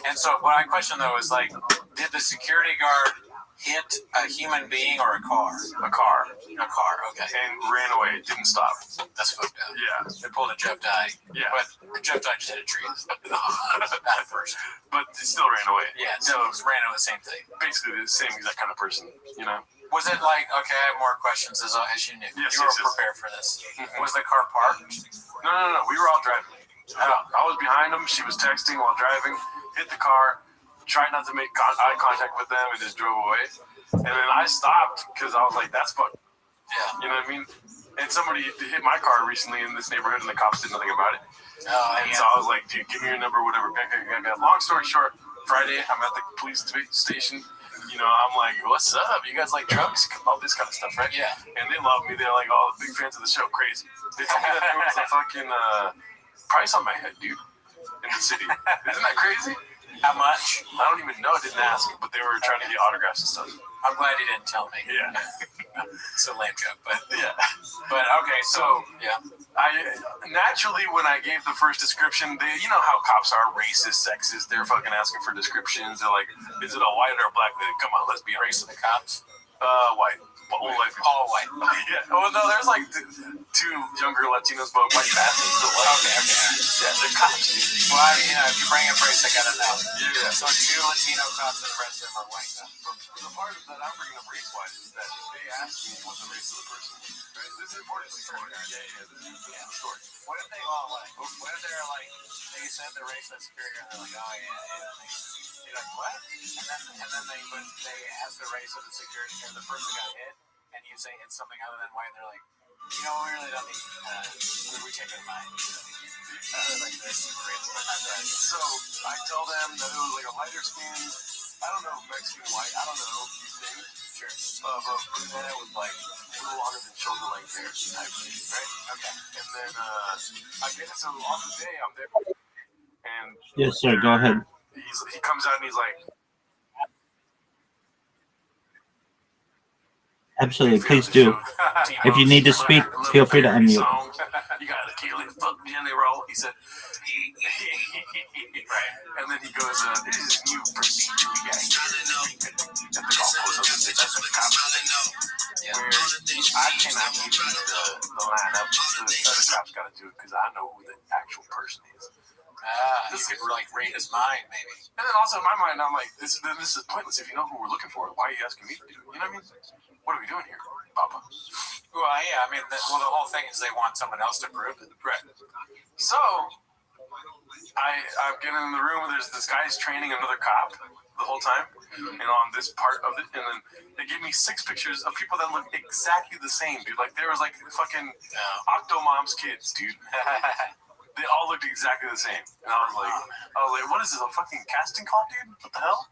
And so what I question though is like, did the security guard hit a human being or a car? A car. A car, okay. And ran away. It didn't stop. That's fucked up. Yeah. They pulled a Jeff Dye. Yeah. But Jeff Dye just hit a tree. Not a person. But it still ran away. Yeah, so it ran into the same thing. Basically the same exact kind of person, you know? Was it like, okay, I have more questions as you knew. Yes, you were prepared for this. Mm-hmm. Was the car parked? No. We were all driving. I was behind him. She was texting while driving. Hit the car. Tried not to make eye contact with them and just drove away. And then I stopped because I was like, that's fucked. Yeah. You know what I mean? And somebody hit my car recently in this neighborhood and the cops did nothing about it. So I was like, dude, give me your number, whatever. Long story short, Friday, I'm at the police station. You know, I'm like, what's up? You guys like drugs? All this kind of stuff, right? Yeah. And they love me. They're like, oh, big fans of the show. Crazy. They told me that there was a fucking price on my head, dude, in the city. Isn't that crazy? How much? I don't even know. I didn't ask, but they were trying to get autographs and stuff. I'm glad you didn't tell me. Yeah. It's a lame joke, but yeah. But okay, so yeah. I naturally, when I gave the first description, you know how cops are, racist, sexist. They're fucking asking for descriptions. They're like, is it a white or a black lady? Come on, let's be honest. Race of the cops? White. All white. All white. Yeah. Oh no, there's like two younger Latinos, but white passengers still white. Okay. Yeah, they're cops. Well, if you bring up race, I gotta know. Yeah. So 2 Latino cops and the rest of them are white cops. The part that I'm bringing up race-wise is that they ask me what the race of the person is. Right? This is important to the story. Yeah. This is the story. What if they all like? What if they're like? They said the race of superior, and they're like, oh yeah. You're like, what? And then they ask the race of the security, and the person got hit, and you say it's something other than white, and they're like, you know, we really don't need. We take it in mind. Like this, but not that. So I tell them that it was like a lighter skin. I don't know, Mexican white. I don't know these things. Sure. But brunette with like a little longer than shoulder length hair type thing, right? Okay. And then I get so on the day I'm there, and yes, sir. Go ahead. He comes out and he's like, absolutely, please do. If you need to speak, feel free to unmute. You gotta kill it, fuck me, and they roll. He said, right. And then he goes, this is new procedure we got at the golf course. That's what the cops say. Where I cannot give you the lineup. The other cops gotta do it because I know who the actual person is. You could like read his mind, maybe. And then also in my mind, I'm like, this is pointless. If you know who we're looking for, why are you asking me to do it? You know what I mean? What are we doing here? Papa. Well, yeah, I mean, the whole thing is they want someone else to prove it. Right. So I'm getting in the room where there's this guy's training another cop the whole time, on this part of it, and then they give me 6 pictures of people that look exactly the same, dude. Like there was like fucking Octomom's kids, dude. They all looked exactly the same, and I was like, what is this, a fucking casting call, dude? What the hell?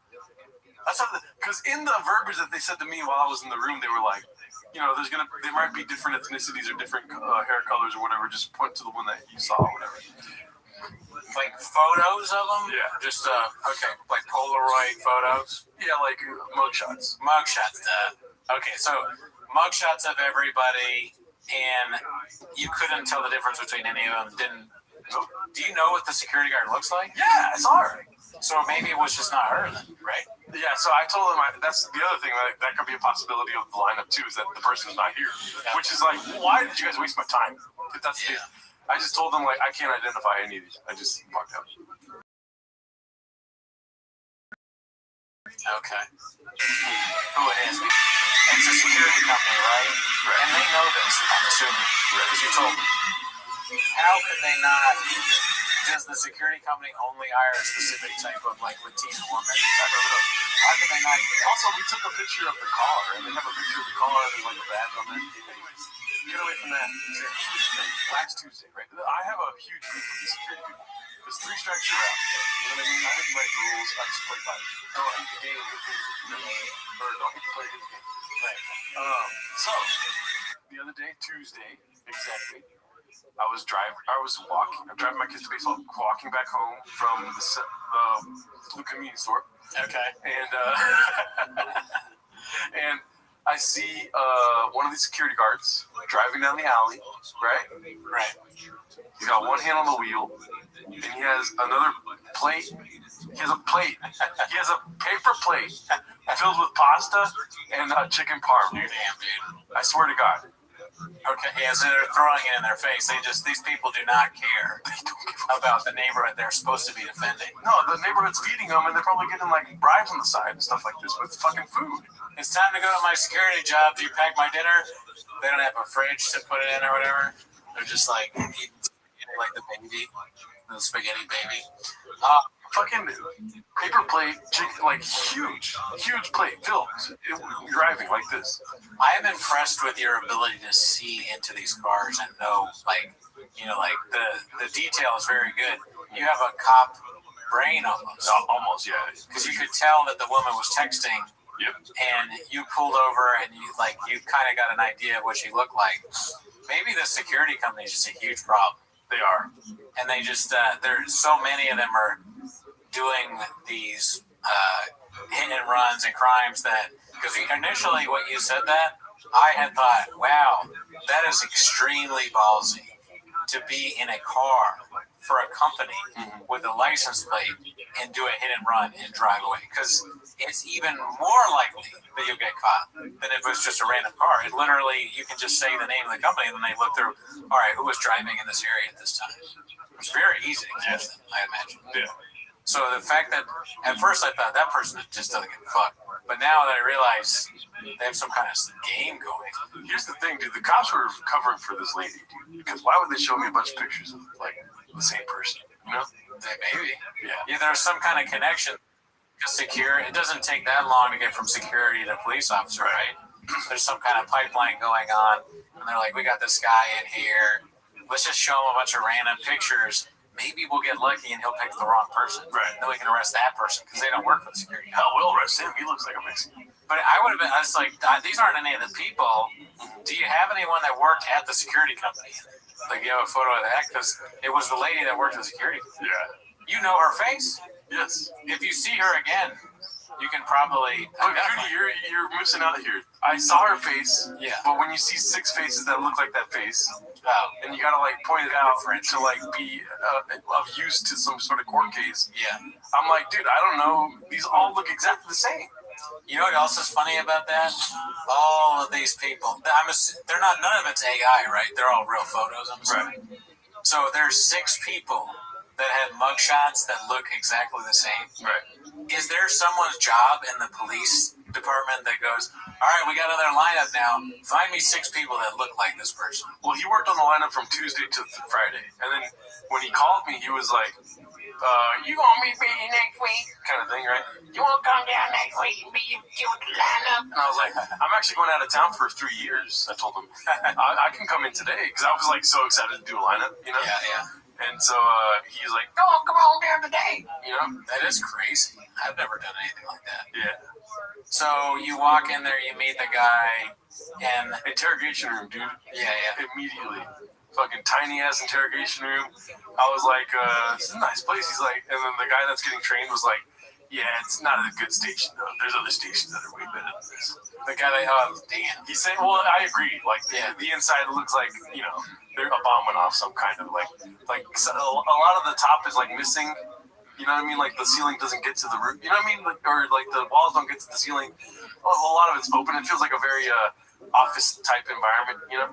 That's not because in the verbiage that they said to me while I was in the room, they were like, there might be different ethnicities or different hair colors or whatever. Just point to the one that you saw or whatever. Like photos of them? Yeah. Just, okay, like Polaroid photos? Yeah, like mugshots. Mugshots, okay, so mugshots of everybody, and you couldn't tell the difference between any of them. Do you know what the security guard looks like? Yeah, I saw her. So maybe it was just not her then, right? Yeah, so I told him that's the other thing that could be a possibility of the lineup too, is that the person's not here. Yeah. Which is like, why did you guys waste my time? If that's the case. I just told them, like, I can't identify any of these. I just walked out. Okay. Who it is? It's a security company, right? And they know this, I'm assuming, because you told me. How could they not? Does the security company only hire a specific type of, like, Latina woman? I don't know. How could they not? Also, we took a picture of the car, and they have a picture of the car, and there's, like, a badge on it. Anyways, get away from that. It's a huge thing. Last Tuesday, right? I have a huge beef with the security people. There's 3 strikes, you're out. You know what I mean? I didn't write the rules. I just played by it. Don't hate the game, hit the game. Or don't hate the player, hit the game. Right. So, the other day, Tuesday, exactly, I'm driving my kids to baseball, walking back home from the convenience store. Okay. And I see one of these security guards driving down the alley, right? Right. He's got one hand on the wheel, and he has another plate. He has a plate. He has a paper plate filled with pasta and chicken parm. Damn, dude. I swear to God. Okay, yeah, so they're throwing it in their face. These people do not care about the neighborhood they're supposed to be defending. No, the neighborhood's feeding them, and they're probably getting like bribes on the side and stuff like this with fucking food. It's time to go to my security job. Do you pack my dinner? They don't have a fridge to put it in or whatever. They're just like eating like the baby, the spaghetti baby. Fucking paper plate, chicken, like huge plate filled. Driving like this. I am impressed with your ability to see into these cars and know, like the detail is very good. You have a cop brain almost. Almost, yeah. Because you could tell that the woman was texting. Yep. And you pulled over and you kind of got an idea of what she looked like. Maybe the security company is just a huge problem. They are. And they just, there's so many of them are doing these hit and runs and crimes that, because initially when you said that, I had thought, wow, that is extremely ballsy to be in a car for a company with a license plate and do a hit and run and drive away. Because it's even more likely that you'll get caught than if it was just a random car. And literally, you can just say the name of the company and then they look through, all right, who was driving in this area at this time? It's very easy to catch them, I imagine. Yeah. So the fact that, at first I thought that person just doesn't give a fuck. But now that I realize they have some kind of game going. Here's the thing, dude. The cops were covering for this lady, dude. Because why would they show me a bunch of pictures of, like, the same person, you know? Maybe. Yeah. There's some kind of connection. It doesn't take that long to get from security to police officer, right? There's some kind of pipeline going on, and they're like, we got this guy in here. Let's just show him a bunch of random pictures. Maybe we'll get lucky and he'll pick the wrong person. Right. Then we can arrest that person because they don't work for the security. Hell, we'll arrest him. He looks like a Mexican. But I would have been, I was like, these aren't any of the people. Do you have anyone that worked at the security company? Like, you have a photo of that? Because it was the lady that worked at the security company. Yeah. You know her face? Yes. If you see her again, you can probably. But Judy, you're missing out here. I saw her face. Yeah. But when you see 6 faces that look like that face, Oh. and you gotta like point it out to like be of use to some sort of court case. Yeah. I'm like, dude, I don't know. These all look exactly the same. You know what else is funny about that? All of these people, they're not. None of it's AI, right? They're all real photos. I'm assuming. Right. So there's 6 people that have mugshots that look exactly the same. Right. Is there someone's job in the police department that goes, all right, we got another lineup now. Find me 6 people that look like this person. Well, he worked on the lineup from Tuesday to Friday, and then when he called me, he was like, "You gonna meet me next week?" kind of thing, right? You wanna come down next week and be with the lineup? And I was like, "I'm actually going out of town for 3 years." I told him, I can come in today because I was like so excited to do a lineup, you know? Yeah. And so he's like, "No, come on down today." You know, That is crazy. I've never done anything like that. yeah. So you walk in there, you meet the guy, and Interrogation room, dude. yeah. Immediately. Fucking tiny ass interrogation room. I was like, this is a nice place. He's like, and then the guy that's getting trained was like, yeah, it's not a good station though. There's other stations that are way better than this. The guy that, oh, damn. He said, well, I agree. Like, the inside looks like, you know, a bomb went off some kind of like so a lot of the top is like missing. You know what I mean? Like the ceiling doesn't get to the roof. You know what I mean? Like, or like the walls don't get to the ceiling. A lot of it's open. It feels like a very office type environment. You know?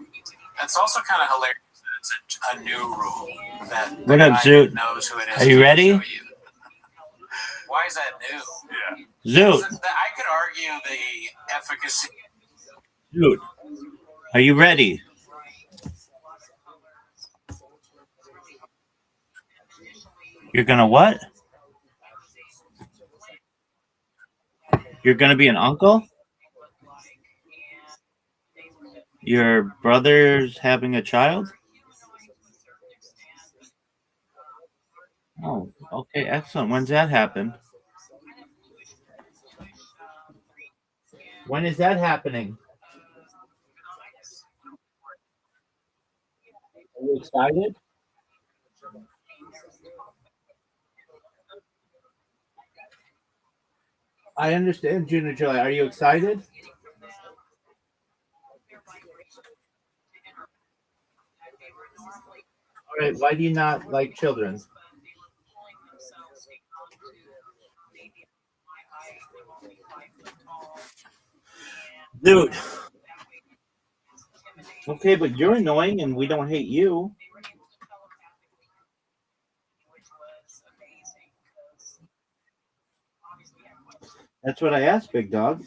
It's also kind of hilarious that it's a new rule that What up, Zoot? knows who it is. Are you ready? Why is that new? Yeah. Zoot, I could argue the efficacy. Zoot, are you ready? You're gonna what? You're gonna be an uncle? Your brother's having a child? Oh, okay, excellent. When's that happen? When is that happening? Are you excited? I understand, June and July. Are you excited? All right. Why do you not like children? Dude. Okay, but you're annoying and we don't hate you. That's what I asked, big dog.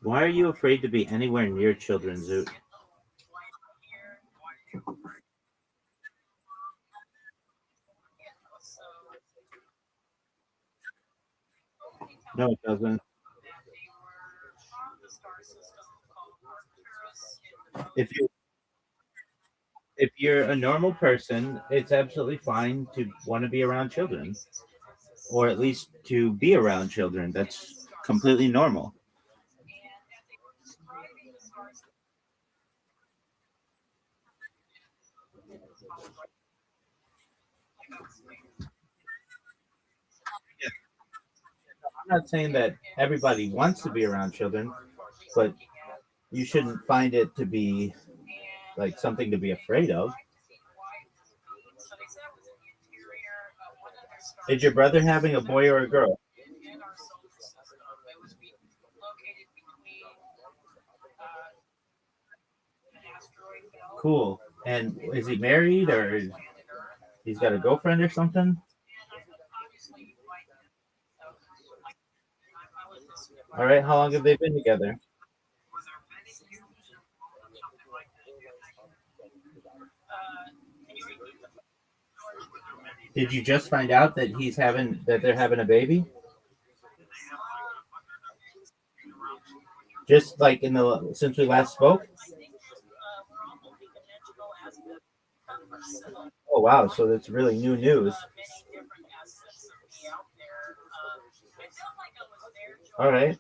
Why are you afraid to be anywhere near children, Zoot? No, it doesn't. If you if you're a normal person, it's absolutely fine to want to be around children, or at least to be around children. That's completely normal. I'm not saying that everybody wants to be around children, but you shouldn't find it to be like something to be afraid of. Is your brother having a boy or a girl? Cool. And is he married or he's got a girlfriend or something? All right. How long have they been together? Did you just find out that they're having a baby? Just like since we last spoke? Oh wow, so that's really new news. All right.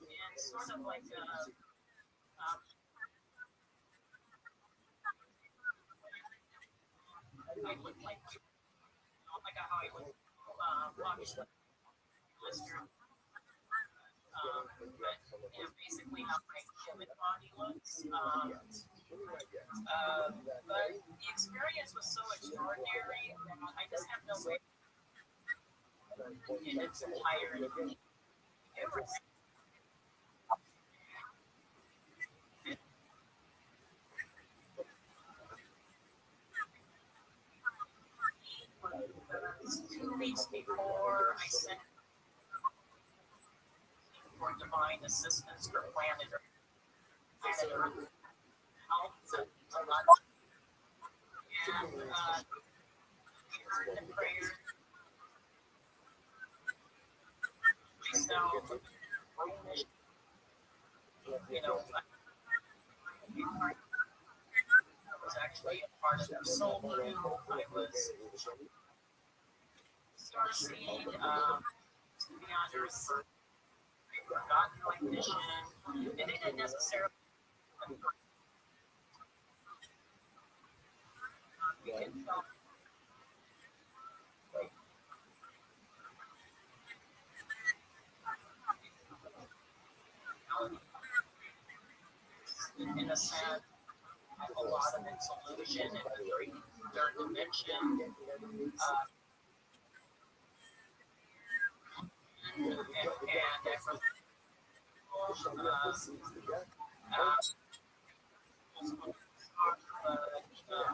weeks before I sent for divine assistance for planet Earth. Help and prayers. Myself, I was actually a part of the soul blue. I was starseed, beyond Earth. I forgot my mission, and it didn't necessarily. We can tell in a sense, a lot of its illusion in the third dimension. And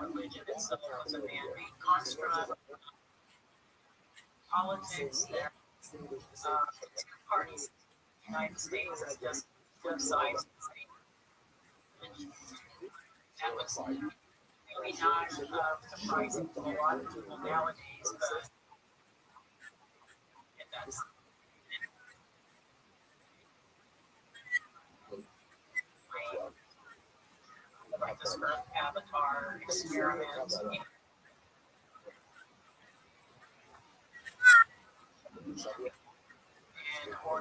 religion itself was a man-made construct. Politics, parties, United States is just two sides. That was maybe not surprising to a lot of people nowadays, but that's like this Earth avatar experiment. And or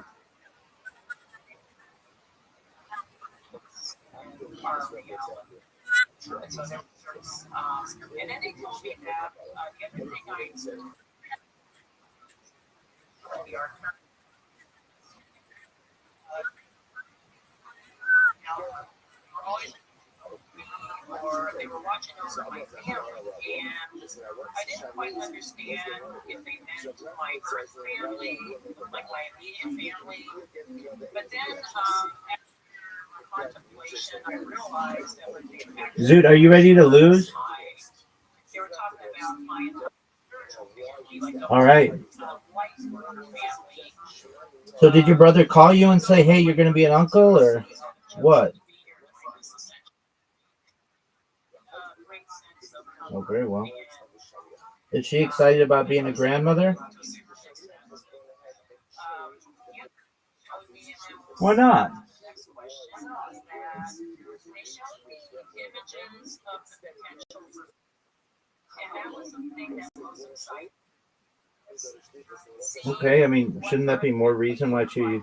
our reality. And so there was, and then they told me that everything I we are or they were watching over my family, and I didn't quite understand if they meant my birth family, like my immediate family. But then, after contemplation, I realized that what they actually Zoot, are you ready to lose? They were talking about my spiritual family, like All right. white family. So did your brother call you and say, hey, you're going to be an uncle, or what? Oh, very well. Is she excited about being a grandmother? Why not? Okay, I mean, shouldn't that be more reason why she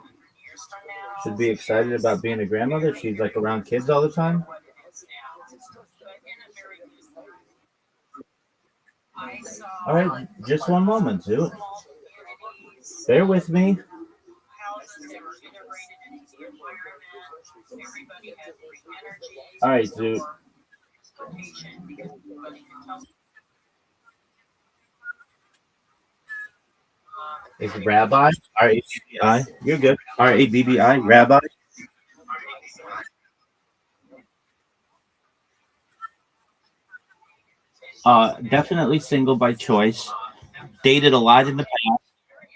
should be excited about being a grandmother? She's like around kids all the time. All right, just one moment, Zoot. Bear with me. All right, Zoot. Is Rabbi, R-A-B-B-I? You're good. R-A-B-B-I, Rabbi. Definitely single by choice. Dated a lot in the past,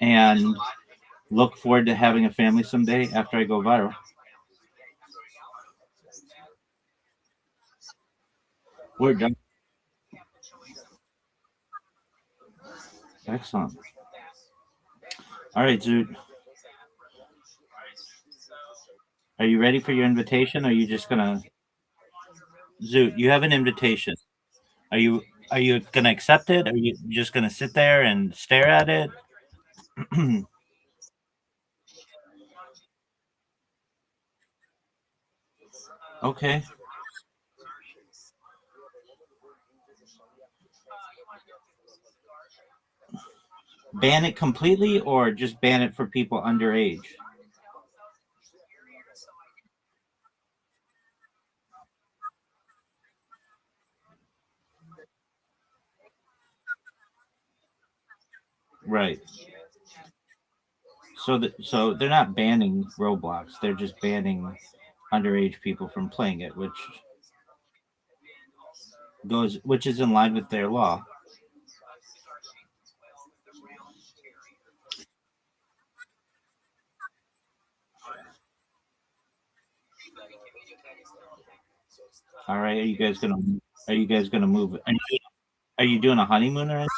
and look forward to having a family someday after I go viral. We're done. Excellent. All right, Zoot. Are you ready for your invitation? Or are you just gonna Zoot? You have an invitation. Are you gonna accept it? Or are you just gonna sit there and stare at it? Okay. Ban it completely, or just ban it for people underage? Right. So they're not banning Roblox. They're just banning underage people from playing it, which is in line with their law. All right, are you guys gonna move? Are you doing a honeymoon or anything?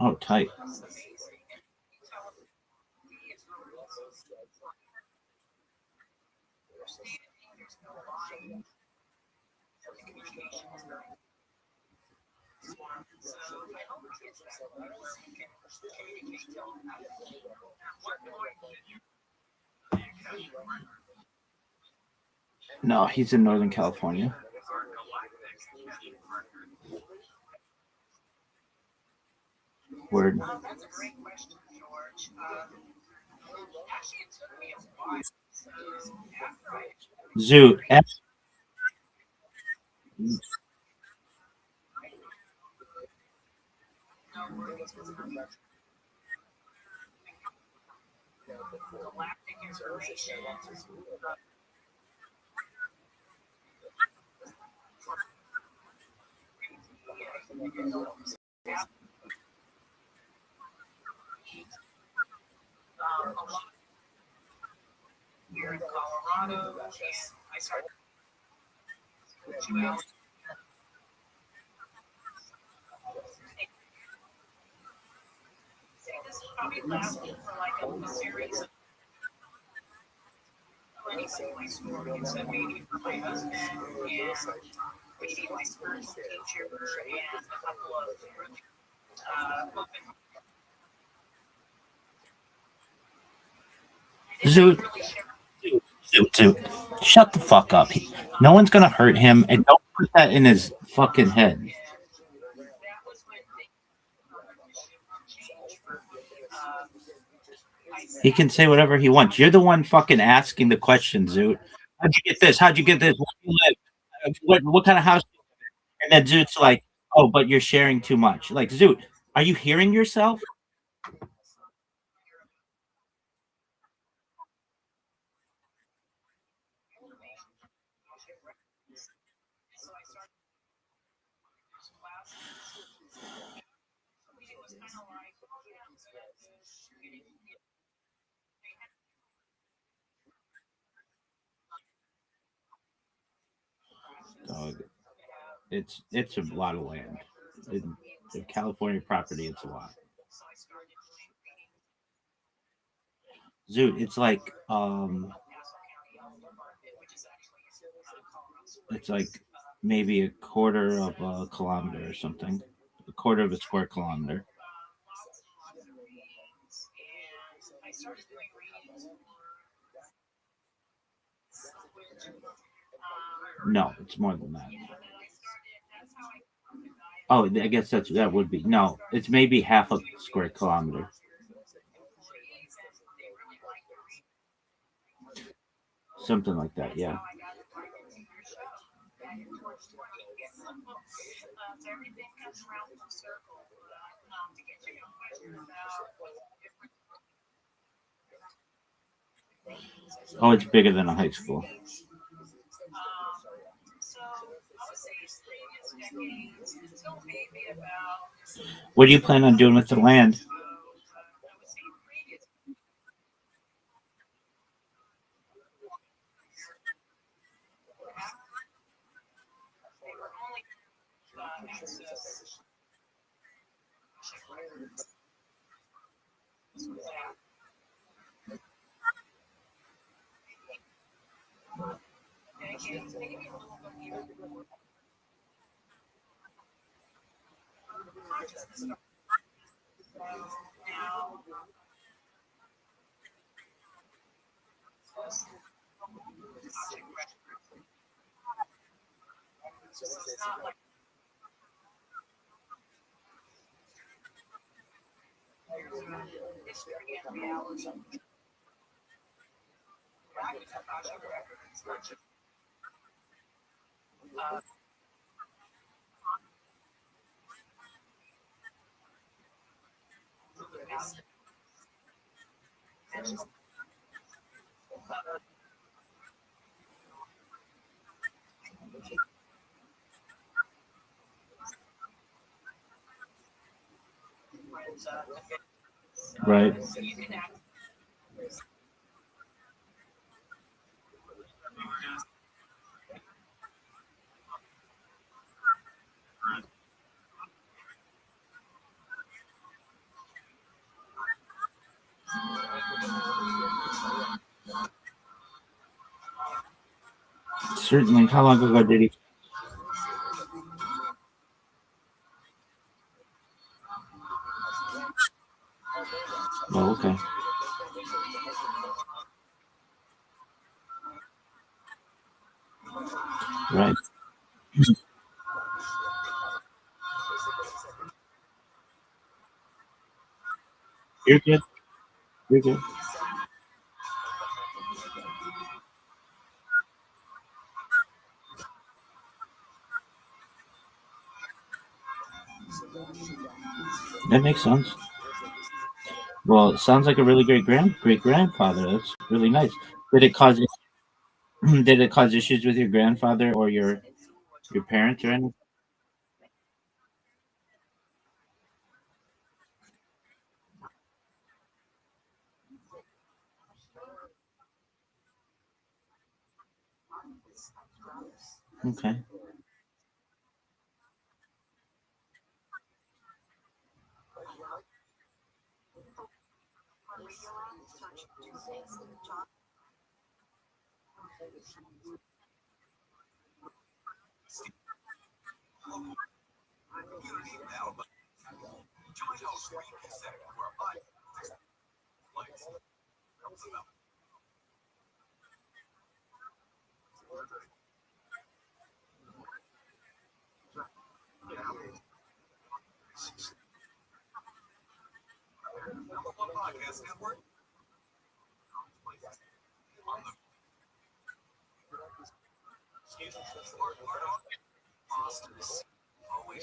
Oh, tight. No, he's in Northern California. Word. That's a great question, George. Actually, it took me a while. So after I Zoot. galactic information, a lot here in Colorado, and I started to this probably lasted for like a series of 20 my story, so maybe for my husband and maybe my spiritual teacher and a couple of open. Zoot. Zoot. Shut the fuck up. No one's gonna hurt him, and don't put that in his fucking head. He can say whatever he wants. You're the one fucking asking the question, Zoot. How'd you get this? How'd you get this? Where do you live? What kind of house? And then Zoot's like, oh, but you're sharing too much. Like, Zoot, are you hearing yourself? Dog. It's a lot of land. In California property, it's a lot. Zoot, it's like maybe a quarter of a kilometer or something. A quarter of a square kilometer. No, it's more than that. Oh, I guess that would be no. It's maybe half a square kilometer. Something like that, yeah. Oh, it's bigger than a high school. What do you plan on doing with the land? Right. Certainly. How long ago did he? Oh, okay. Right. You're good. You're good. That makes sense. Well, it sounds like a really great grandfather. That's really nice. Did it cause did it cause issues with your grandfather or your parents or anything? Okay.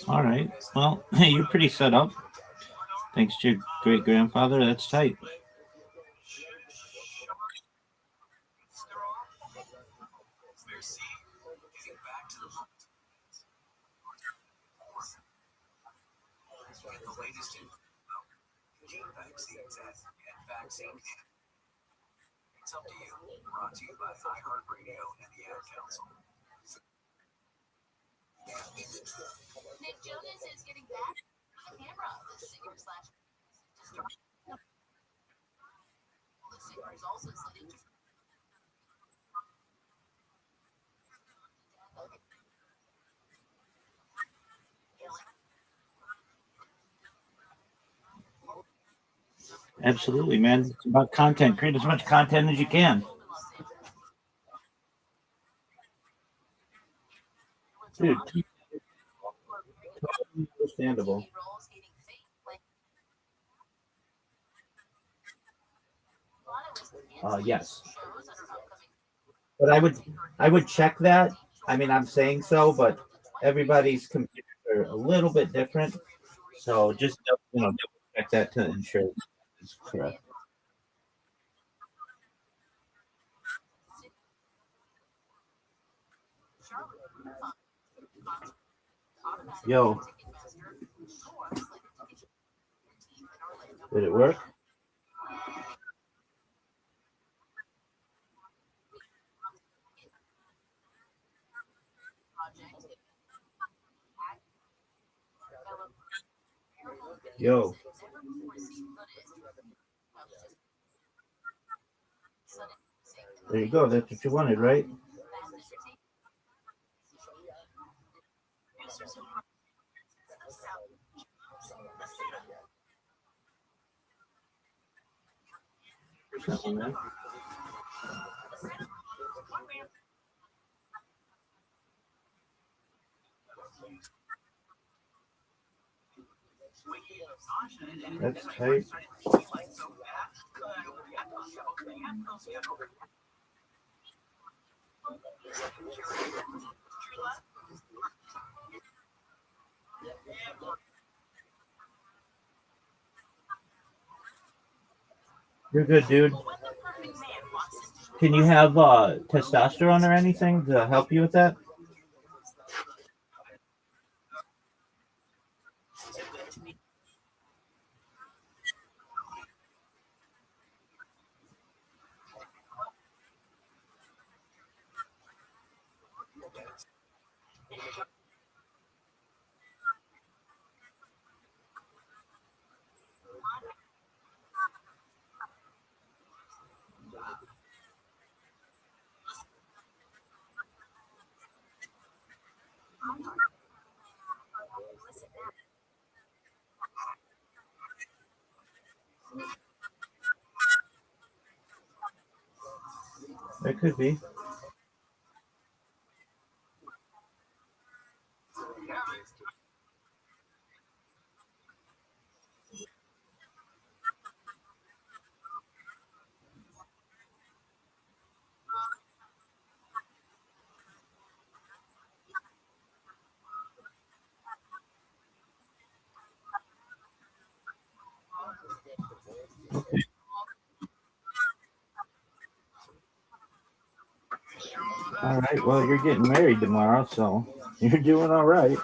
All right. Well, hey, you're pretty set up. Thanks to your great grandfather. That's tight. It's up to you. Brought to you by iHeartRadio and the Ad Council. Nick Jonas is getting back on the camera. The singer slash the singer is also slated to Absolutely, man. It's about content. Create as much content as you can. Dude, totally understandable. Yes. But I would check that. I mean, I'm saying so, but everybody's computers are a little bit different. So just double check that to ensure it's correct. Yo, did it work? Yo, there you go. That's what you wanted, right? That's tight. You're good, dude. Can you have testosterone or anything to help you with that? It could be. All right. Well, you're getting married tomorrow, so you're doing all right.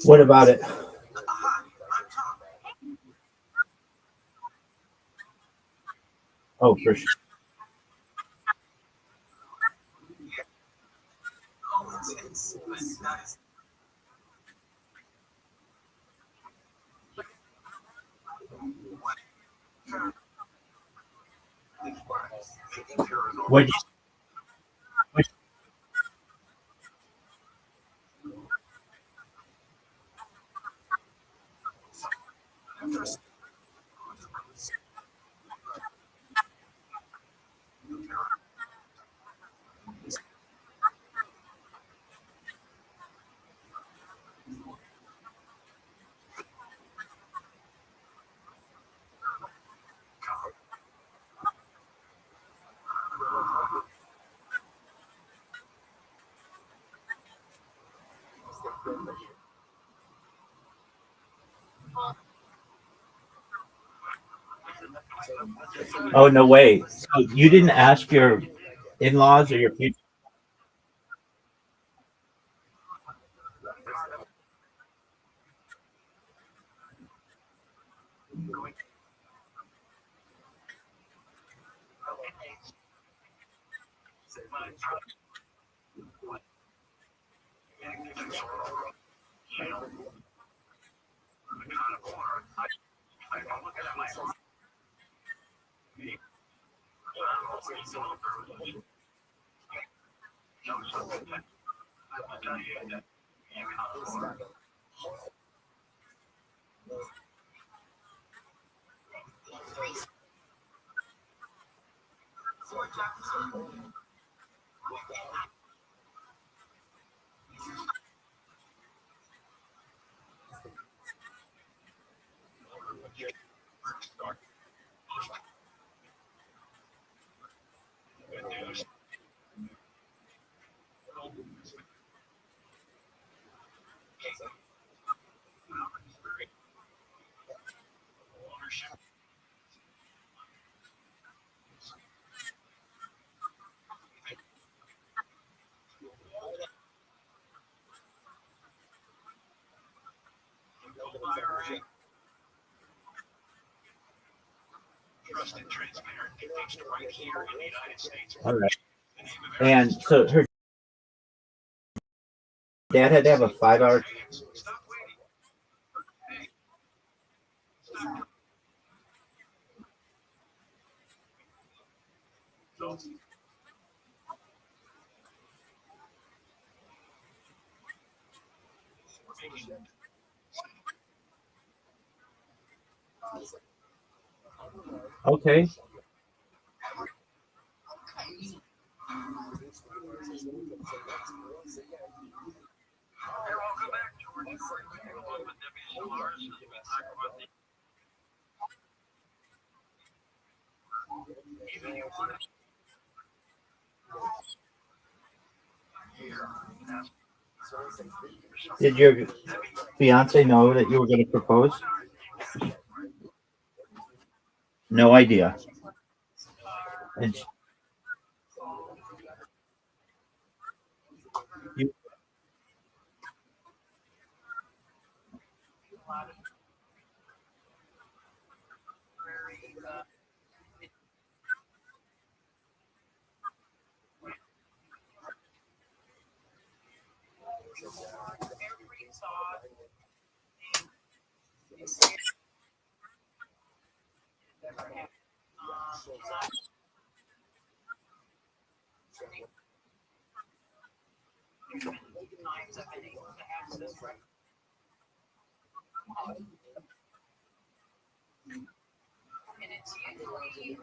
What about it? Oh, for sure. What? Oh, no way. So you didn't ask your in-laws or your future? Trusted, transparent, and based right here in the United States. All right. And so her dad had to have a 5-hour. Stop waiting. Hey. Okay. Welcome back, George. Along with Debbie Solars, we've been talking about the even you want to Did your fiance know that you were going to propose? No idea. And you,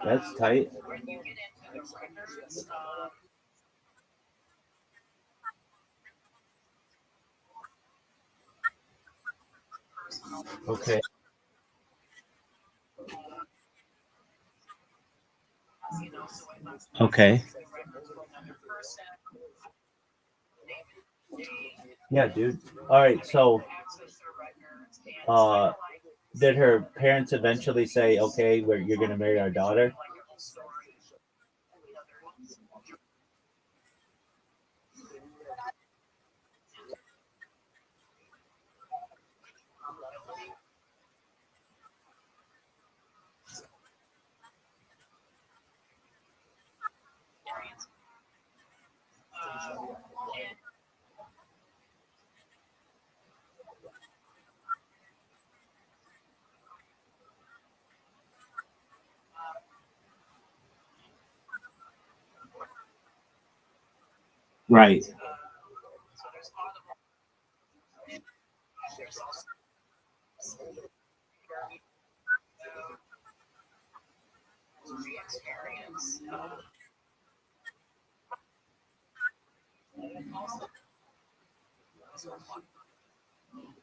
that's tight. Okay. Okay. Yeah, dude. All right. So, did her parents eventually say, "Okay, you're going to marry our daughter"? Right.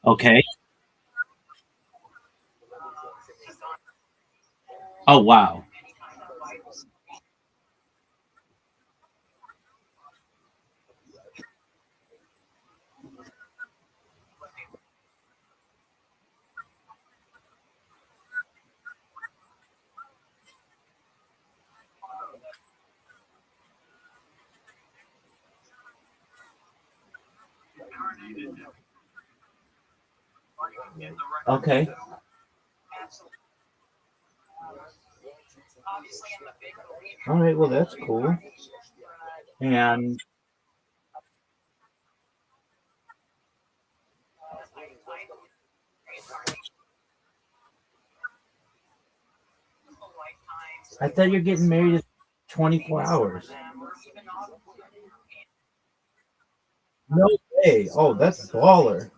Okay. Oh, wow. Okay. All right. Well, that's cool. And I thought you're getting married in 24 hours. No way. Oh, that's baller.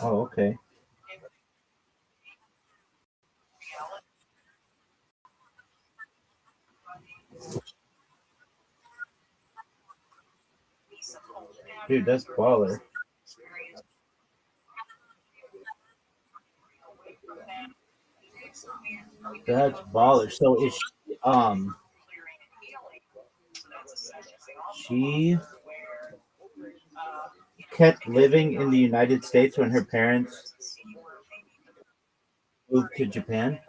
Oh, okay. Dude, that's baller. That's baller. So is she kept living in the United States when her parents moved to Japan?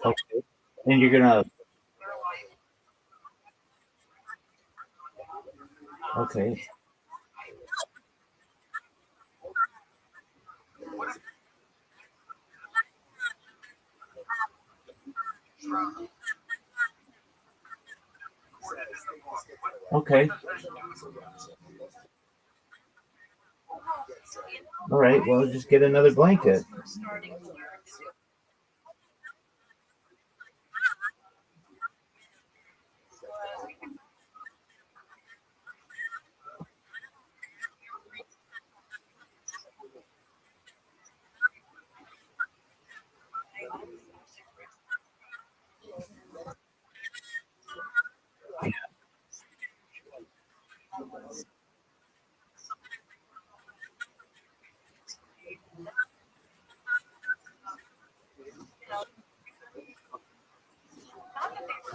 Okay. And you're gonna okay. Okay. All right. Well, just get another blanket.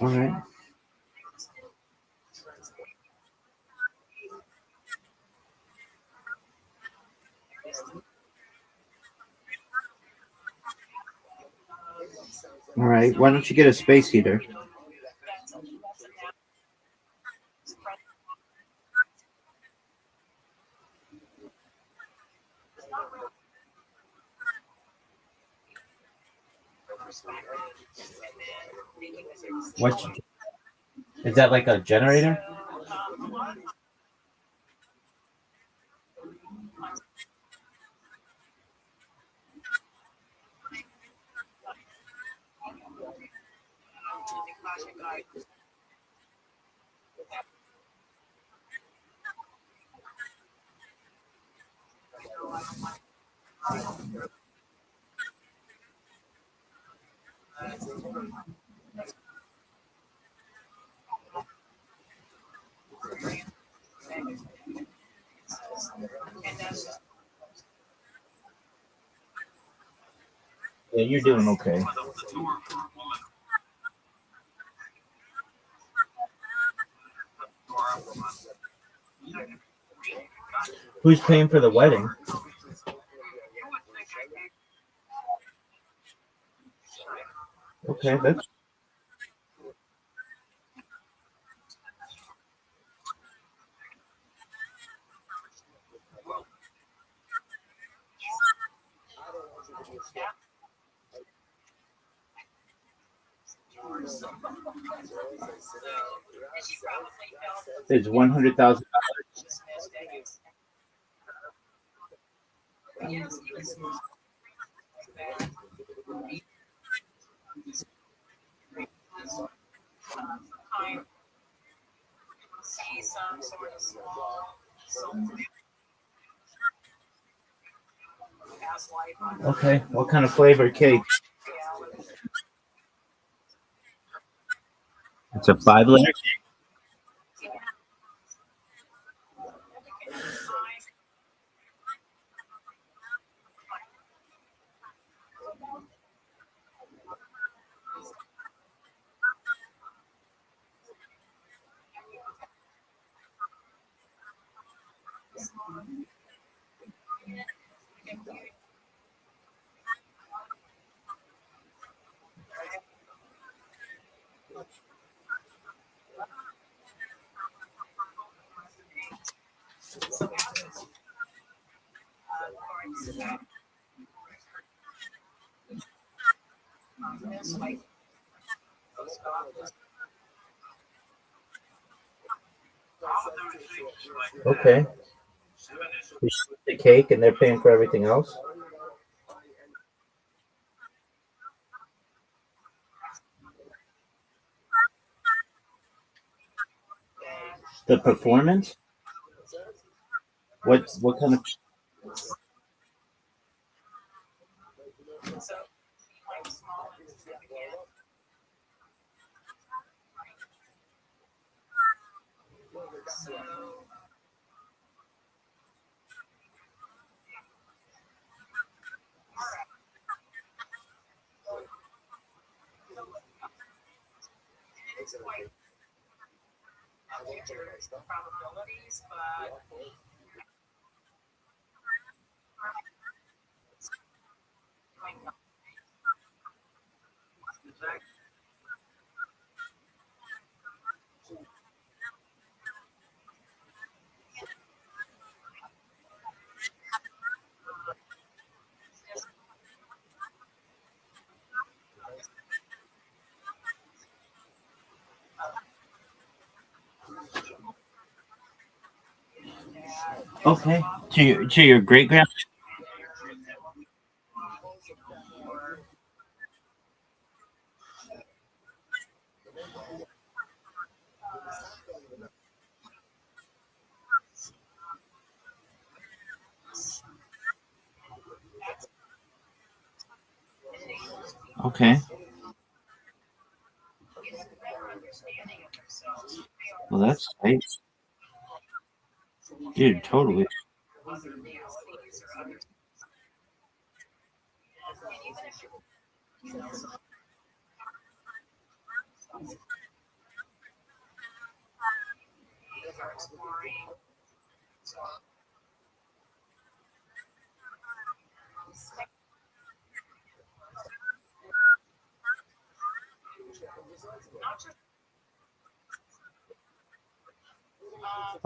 All right. All right. Why don't you get a space heater? What is that, like a generator? Yeah, you're doing okay. Who's paying for the wedding? Okay, that's It's $100,000. See some sort of small past life. Okay, what kind of flavor cake? It's a 5-layer. Okay. The cake and they're paying for everything else? The performance? What kind of probabilities, but Okay. To your great grand. Okay. Well, that's nice. Dude, totally.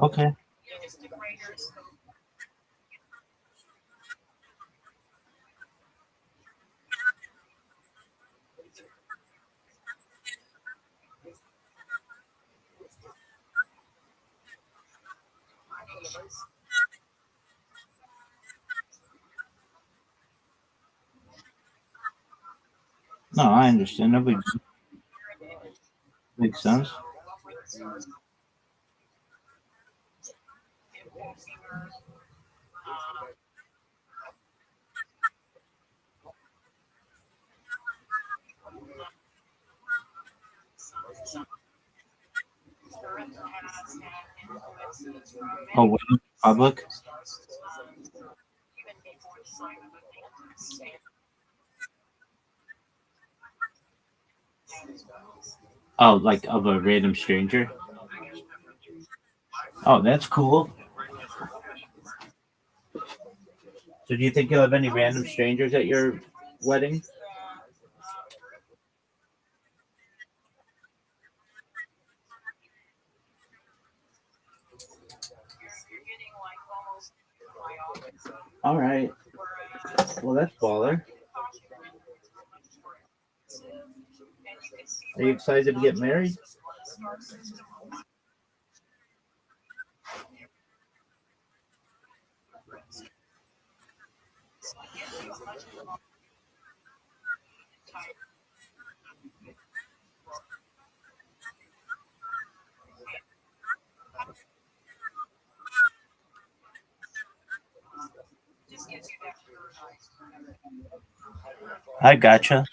Okay. No, I understand. That makes sense. Oh, what, public? Oh, like of a random stranger? Oh, that's cool. So do you think you'll have any random strangers at your wedding? All right. Well, that's baller. Are you excited to get married? I gotcha.